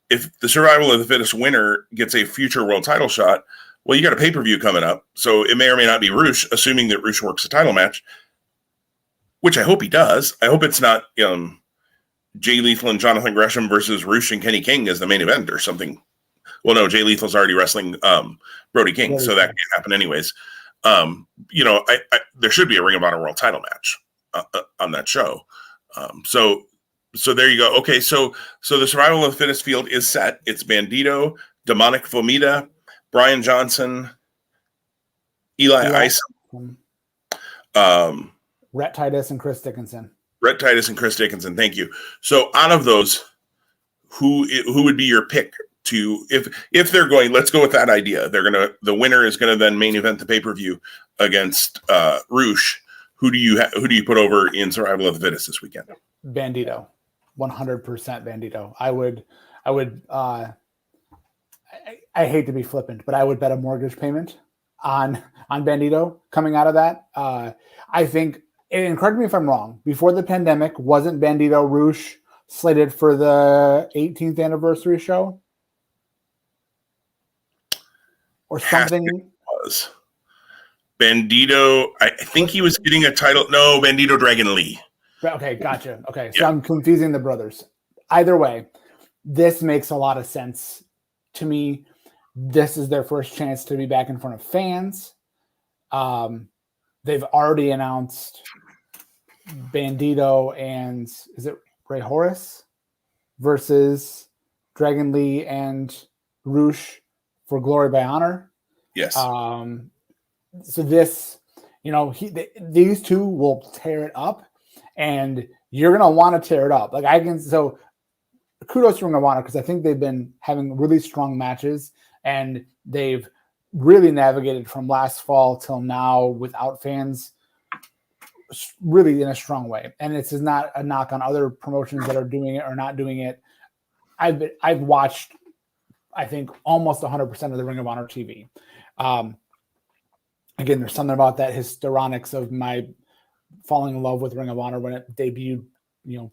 if the Survival of the Fittest winner gets a future world title shot, well, you got a pay-per-view coming up. So it may or may not be Roosh, assuming that Roosh works a title match, which I hope he does. I hope it's not Jay Lethal and Jonathan Gresham versus Roosh and Kenny King as the main event or something. Well, no, Jay Lethal's already wrestling Brody King, so that can't happen anyways. There should be a Ring of Honor World title match on that show. So there you go. Okay, so the Survival of the Fittest field is set. It's Bandito, Demonic Fomita, Brian Johnson, Eli Isom, Rhett Titus and Chris Dickinson. Rhett Titus and Chris Dickinson. Thank you. So out of those, who would be your pick to, if they're going, let's go with that idea. The winner is gonna then main event the pay-per-view against Roosh. Who do you put over in Survival of the Fittest this weekend? Bandito, 100% Bandito. I hate to be flippant, but I would bet a mortgage payment on Bandito coming out of that. I think, and correct me if I'm wrong, before the pandemic, wasn't Bandito Roosh slated for the 18th anniversary show? Or something? Was. Bandito, I think he was getting a title. No, Bandito Dragon Lee. Okay, gotcha. Okay, so I'm confusing the brothers. Either way, this makes a lot of sense to me. This is their first chance to be back in front of fans. They've already announced Bandito and is it Ray Horace versus Dragon Lee and Roosh for Glory by Honor. Yes. So this, these two will tear it up, and you're gonna want to tear it up. So kudos to Ring of Honor, because I think they've been having really strong matches, and they've really navigated from last fall till now without fans really in a strong way. And this is not a knock on other promotions that are doing it or not doing it. I've watched, I think, almost 100% of the Ring of Honor TV. Again, there's something about that histrionics of my falling in love with Ring of Honor when it debuted,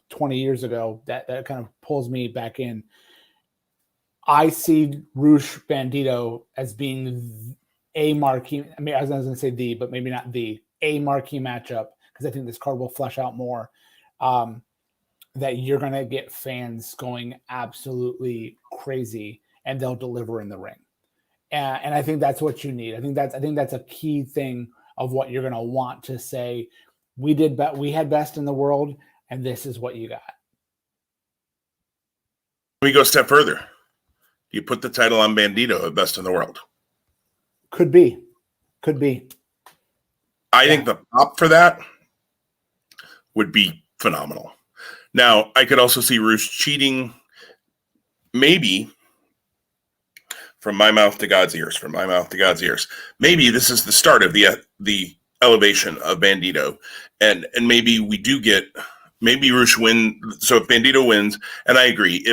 20 years ago, that kind of pulls me back in. I see Roosh Bandito as being a marquee. I mean, I was going to say but maybe not a marquee matchup, because I think this card will flesh out more. That you're going to get fans going absolutely crazy, and they'll deliver in the ring. And I think that's what you need. I think that's a key thing of what you're going to want to say. We had best in the world, and this is what you got. We go a step further. You put the title on Bandito at best in the world. Could be. I think the pop for that would be phenomenal. Now, I could also see Roosh cheating, maybe. From my mouth to God's ears. Maybe this is the start of the elevation of Bandito, and maybe we do get Roosh win. So if Bandito wins, and I agree,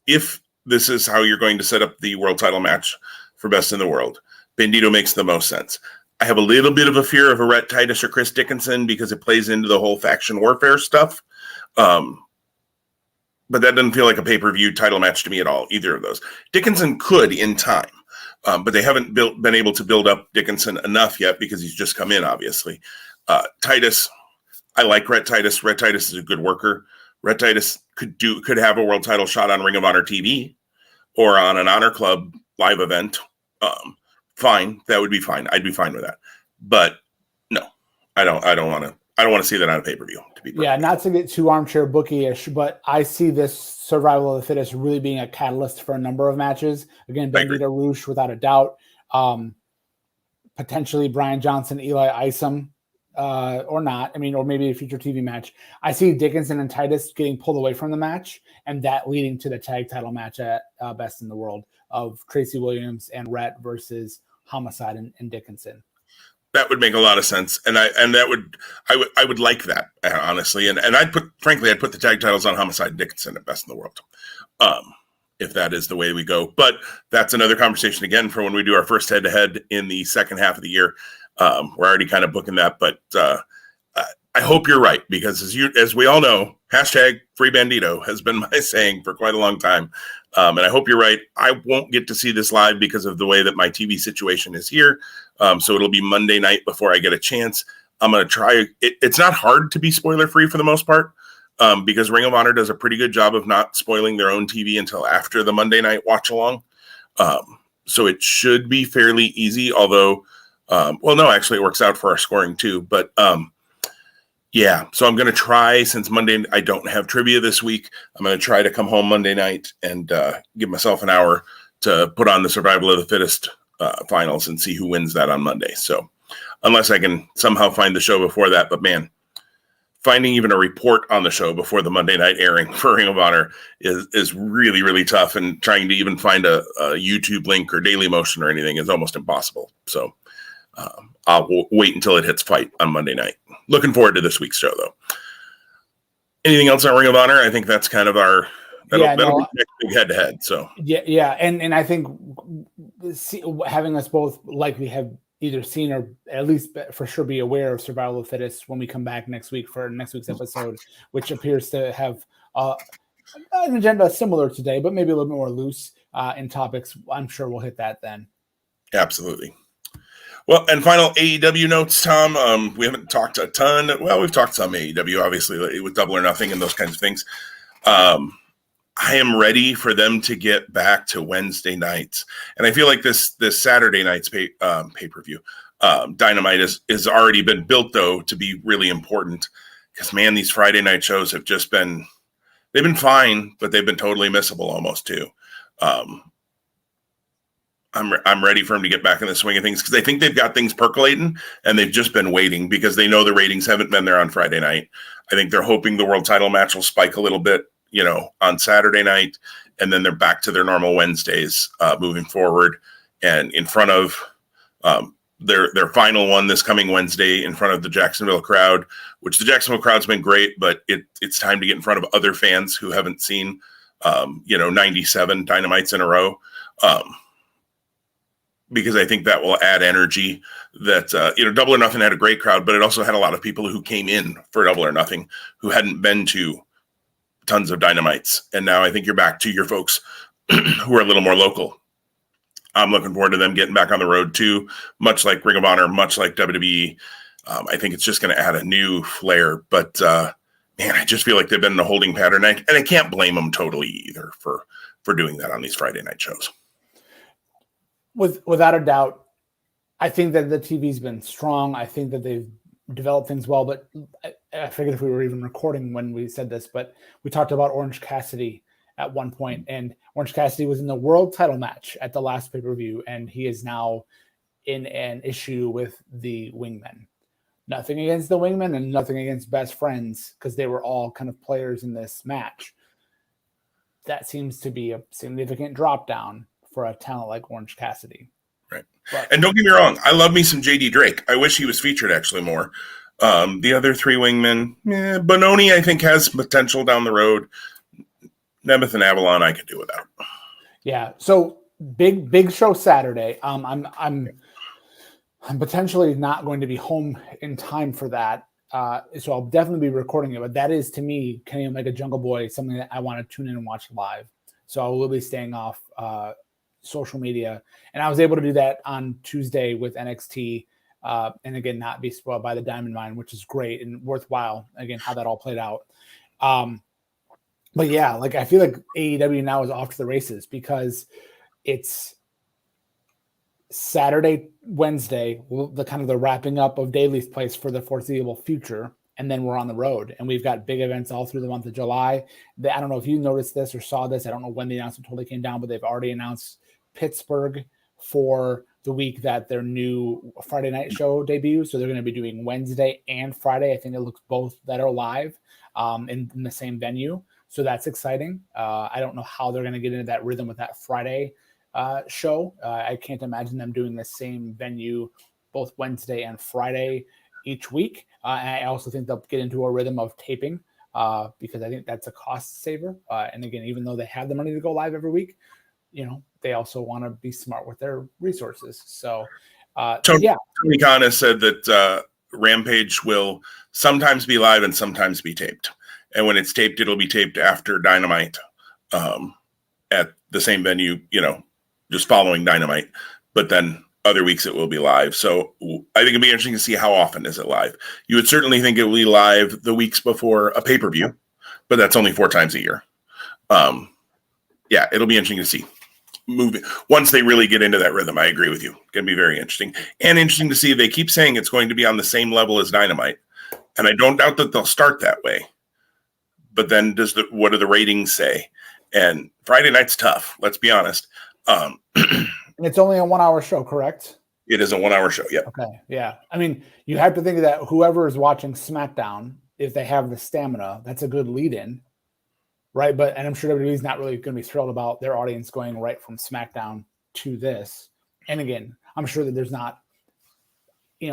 if this is how you're going to set up the world title match for best in the world, Bandito makes the most sense. I have a little bit of a fear of a Rhett Titus or Chris Dickinson because it plays into the whole faction warfare stuff. But that doesn't feel like a pay-per-view title match to me at all, either of those. Dickinson could in time, but they haven't been able to build up Dickinson enough yet because he's just come in, obviously. Titus, I like Rhett Titus. Rhett Titus is a good worker. Rhett Titus could have a world title shot on Ring of Honor TV or on an Honor Club live event. Fine, that would be fine. I'd be fine with that. But no, I don't want to see that on a pay-per-view. Yeah, not to get too armchair bookie-ish, but I see this Survival of the Fittest really being a catalyst for a number of matches. Again, Bandito Roosh, without a doubt. Potentially Brian Johnson, Eli Isom, or not. I mean, or maybe a future TV match. I see Dickinson and Titus getting pulled away from the match, and that leading to the tag title match at Best in the World of Tracy Williams and Rhett versus Homicide and Dickinson. That would make a lot of sense, and I would like that, honestly, and I'd put the tag titles on Homicide and Dickinson at Best in the World, if that is the way we go. But that's another conversation again for when we do our first head-to-head in the second half of the year. We're already kind of booking that, but I hope you're right, because as we all know, #FreeBandito has been my saying for quite a long time, and I hope you're right. I won't get to see this live because of the way that my TV situation is here. So it'll be Monday night before I get a chance. I'm going to try. It's not hard to be spoiler free for the most part, because Ring of Honor does a pretty good job of not spoiling their own TV until after the Monday night watch along. So it should be fairly easy, although, no, actually it works out for our scoring too. But yeah, so I'm going to try, since Monday, I don't have trivia this week. I'm going to try to come home Monday night and give myself an hour to put on the Survival of the Fittest finals and see who wins that on Monday. So unless I can somehow find the show before that, but man, finding even a report on the show before the Monday night airing for Ring of Honor is really, really tough. And trying to even find a YouTube link or Daily Motion or anything is almost impossible. So I'll wait until it hits Fight on Monday night. Looking forward to this week's show, though. Anything else on Ring of Honor? I think that's kind of our that'll be next big head-to-head. So yeah, and I think having us both likely have either seen or at least for sure be aware of Survival of the Fittest when we come back next week for next week's episode, which appears to have an agenda similar today, but maybe a little bit more loose in topics. I'm sure we'll hit that then. Absolutely. Well, and final AEW notes, Tom. We haven't talked a ton. Well, we've talked some AEW, obviously, with Double or Nothing and those kinds of things. I am ready for them to get back to Wednesday nights, and I feel like this Saturday night's pay-per-view Dynamite has already been built, though, to be really important. Because man, these Friday night shows have just been fine, but they've been totally missable almost too. I'm ready for them to get back in the swing of things because I think they've got things percolating and they've just been waiting because they know the ratings haven't been there on Friday night. I think they're hoping the world title match will spike a little bit, on Saturday night, and then they're back to their normal Wednesdays moving forward and in front of their final one this coming Wednesday in front of the Jacksonville crowd, which the Jacksonville crowd's been great, but it's time to get in front of other fans who haven't seen, 97 Dynamites in a row. Because I think that will add energy that, Double or Nothing had a great crowd, but it also had a lot of people who came in for Double or Nothing who hadn't been to tons of Dynamites. And now I think you're back to your folks who are a little more local. I'm looking forward to them getting back on the road too, much like Ring of Honor, much like WWE. I think it's just going to add a new flair, but man, I just feel like they've been in a holding pattern. And I can't blame them totally either for doing that on these Friday night shows. Without a doubt, I think that the TV's been strong. I think that they've developed things well, but I figured if we were even recording when we said this, but we talked about Orange Cassidy at one point, and Orange Cassidy was in the world title match at the last pay-per-view, and he is now in an issue with the Wingmen. Nothing against the Wingmen and nothing against Best Friends, because they were all kind of players in this match. That seems to be a significant drop down for a talent like Orange Cassidy. Right. But, and don't get me wrong, I love me some JD Drake. I wish he was featured actually more. The other three wingmen, Bononi, I think, has potential down the road. Nemeth and Avalon, I could do without. Yeah. So big show Saturday. I'm potentially not going to be home in time for that. So I'll definitely be recording it, but that is, to me, Kenny Omega Jungle Boy, something that I want to tune in and watch live. So I will be staying off social media, and I was able to do that on Tuesday with NXT, and again, not be spoiled by the Diamond Mine, which is great and worthwhile. Again, how that all played out. But yeah, like I feel like AEW now is off to the races because it's Saturday, Wednesday, the wrapping up of Daily's Place for the foreseeable future. And then we're on the road, and we've got big events all through the month of July. I don't know if you noticed this or saw this. I don't know when the announcement totally came down, but they've already announced Pittsburgh for the week that their new Friday night show debuts. So they're going to be doing Wednesday and Friday. I think it looks both that are live in the same venue. So that's exciting. I don't know how they're going to get into that rhythm with that Friday show. I can't imagine them doing the same venue both Wednesday and Friday each week. And I also think they'll get into a rhythm of taping because I think that's a cost saver. And again, even though they have the money to go live every week, they also want to be smart with their resources. So, Tony Khan has said that Rampage will sometimes be live and sometimes be taped. And when it's taped, it'll be taped after Dynamite at the same venue, just following Dynamite. But then other weeks it will be live. So I think it'd be interesting to see how often is it live. You would certainly think it will be live the weeks before a pay-per-view, but that's only 4 times a year. Yeah, it'll be interesting to see. Once they really get into that rhythm, I agree with you. It's going to be very interesting. And interesting to see, they keep saying it's going to be on the same level as Dynamite. And I don't doubt that they'll start that way. But then what do the ratings say? And Friday night's tough, let's be honest. And it's only a 1 hour show, correct? It is a 1 hour show, yeah. Okay, yeah. I mean, you have to think that whoever is watching SmackDown if they have the stamina, that's a good lead in, right? And I'm sure WWE's not really going to be thrilled about their audience going right from SmackDown to this. And again, I'm sure that there's not,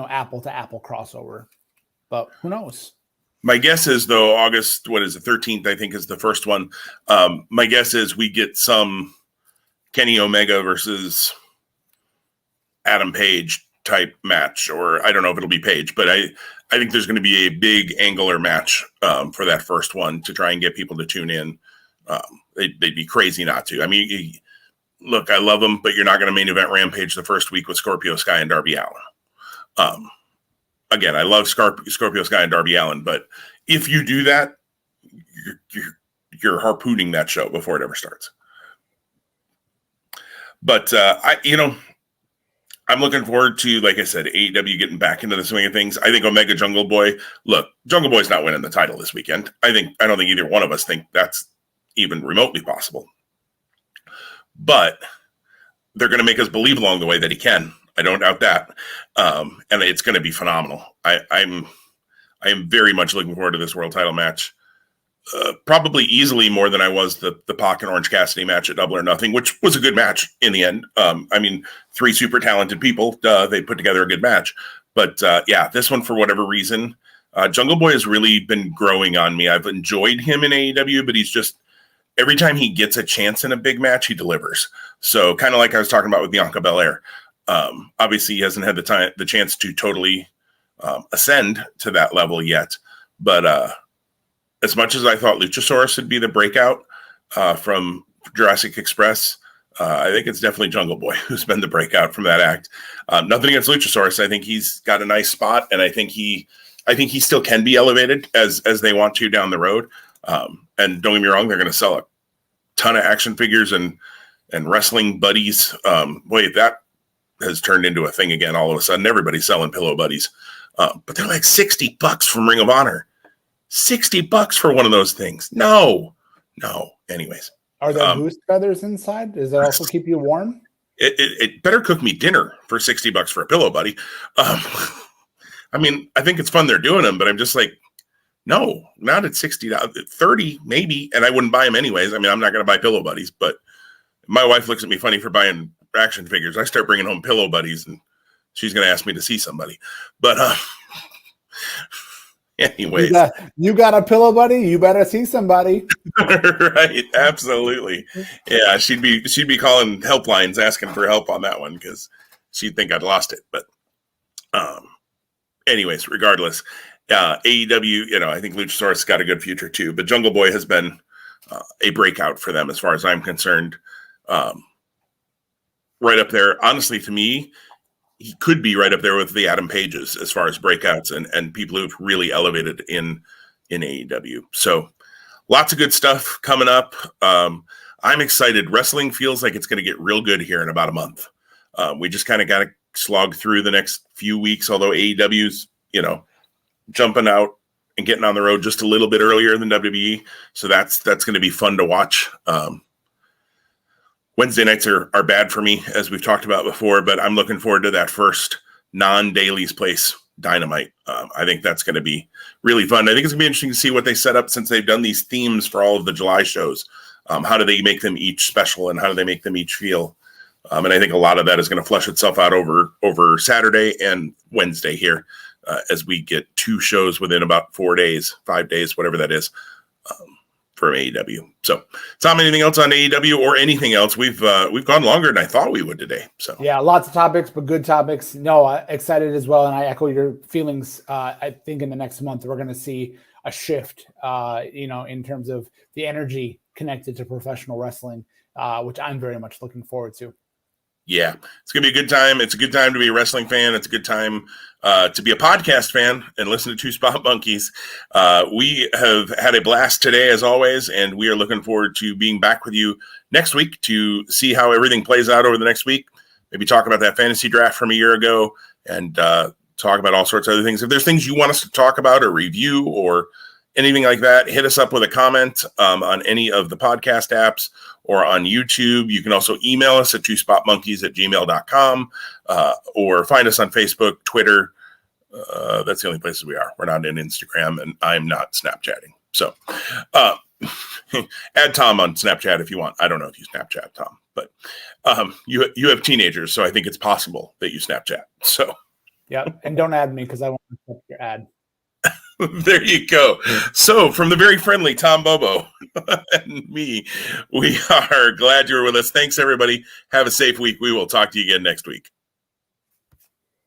apple to apple crossover, but who knows? My guess is, though, August, 13th, I think is the first one. My guess is we get some Kenny Omega versus Adam Page type match, or I don't know if it'll be Page, but I think there's going to be a big angular match for that first one to try and get people to tune in. They'd be crazy not to. I mean, look, I love them, but you're not going to main event Rampage the first week with Scorpio Sky and Darby Allin. Again, I love Scorpio Sky and Darby Allin, but if you do that, you're harpooning that show before it ever starts. But I'm looking forward to, like I said, AEW getting back into the swing of things. I think Omega Jungle Boy. Look, Jungle Boy's not winning the title this weekend. I don't think either one of us think that's even remotely possible. But they're going to make us believe along the way that he can. I don't doubt that. And it's going to be phenomenal. I am very much looking forward to this world title match. Probably easily more than I was the Pac and Orange Cassidy match at Double or Nothing, which was a good match in the end. I mean, three super talented people, they put together a good match. But yeah, this one, for whatever reason, Jungle Boy has really been growing on me. I've enjoyed him in AEW, but he's just, every time he gets a chance in a big match, he delivers. So kind of like I was talking about with Bianca Belair. Obviously, he hasn't had the chance to totally ascend to that level yet. But as much as I thought Luchasaurus would be the breakout from Jurassic Express, I think it's definitely Jungle Boy who's been the breakout from that act. Nothing against Luchasaurus. I think he's got a nice spot, and I think he still can be elevated as they want to down the road. And don't get me wrong, they're going to sell a ton of action figures and wrestling buddies. Boy, that has turned into a thing again. All of a sudden, everybody's selling pillow buddies, but they're like $60 from Ring of Honor. $60 for one of those things. No. Anyways, are there goose feathers inside? Does that also keep you warm? It better cook me dinner for $60 for a pillow buddy. I mean, I think it's fun they're doing them, but I'm just like, no, not at $60, $30 maybe, and I wouldn't buy them anyways. I mean, I'm not going to buy pillow buddies, but my wife looks at me funny for buying action figures. I start bringing home pillow buddies, and she's going to ask me to see somebody. But anyways, you got a pillow buddy, you better see somebody. Right, absolutely. Yeah, she'd be calling helplines asking for help on that one because she'd think I'd lost it. But anyways, regardless, AEW, I think Luchasaurus got a good future too, but Jungle Boy has been a breakout for them as far as I'm concerned. Right up there, honestly, to me, he could be right up there with the Adam Pages as far as breakouts and people who've really elevated in AEW. So lots of good stuff coming up. I'm excited. Wrestling feels like it's going to get real good here in about a month. We just kind of got to slog through the next few weeks, although AEW's, jumping out and getting on the road just a little bit earlier than WWE. So that's going to be fun to watch. Wednesday nights are bad for me, as we've talked about before, but I'm looking forward to that first non-Daily's Place Dynamite. I think that's going to be really fun. I think it's going to be interesting to see what they set up since they've done these themes for all of the July shows. How do they make them each special, and how do they make them each feel? And I think a lot of that is going to flesh itself out over Saturday and Wednesday here as we get two shows within about 5 days, whatever that is. From AEW. So, Tom, anything else on AEW or anything else? We've gone longer than I thought we would today. So yeah, lots of topics, but good topics. No, excited as well, and I echo your feelings. I think in the next month we're going to see a shift, in terms of the energy connected to professional wrestling, which I'm very much looking forward to. Yeah, it's going to be a good time. It's a good time to be a wrestling fan. It's a good time to be a podcast fan and listen to Two Spot Monkeys. We have had a blast today, as always, and we are looking forward to being back with you next week to see how everything plays out over the next week. Maybe talk about that fantasy draft from a year ago and talk about all sorts of other things. If there's things you want us to talk about or review or anything like that, hit us up with a comment on any of the podcast apps or on YouTube. You can also email us at twоспotmonkeys@gmail.com or find us on Facebook, Twitter, That's the only places we are. We're not in Instagram, and I'm not Snapchatting. So add Tom on Snapchat if you want. I don't know if you Snapchat, Tom, but you have teenagers, so I think it's possible that you Snapchat. So yeah, and don't add me because I won't accept your ad. There you go. So from the very friendly Tom Bobo and me, we are glad you were with us. Thanks, everybody. Have a safe week. We will talk to you again next week.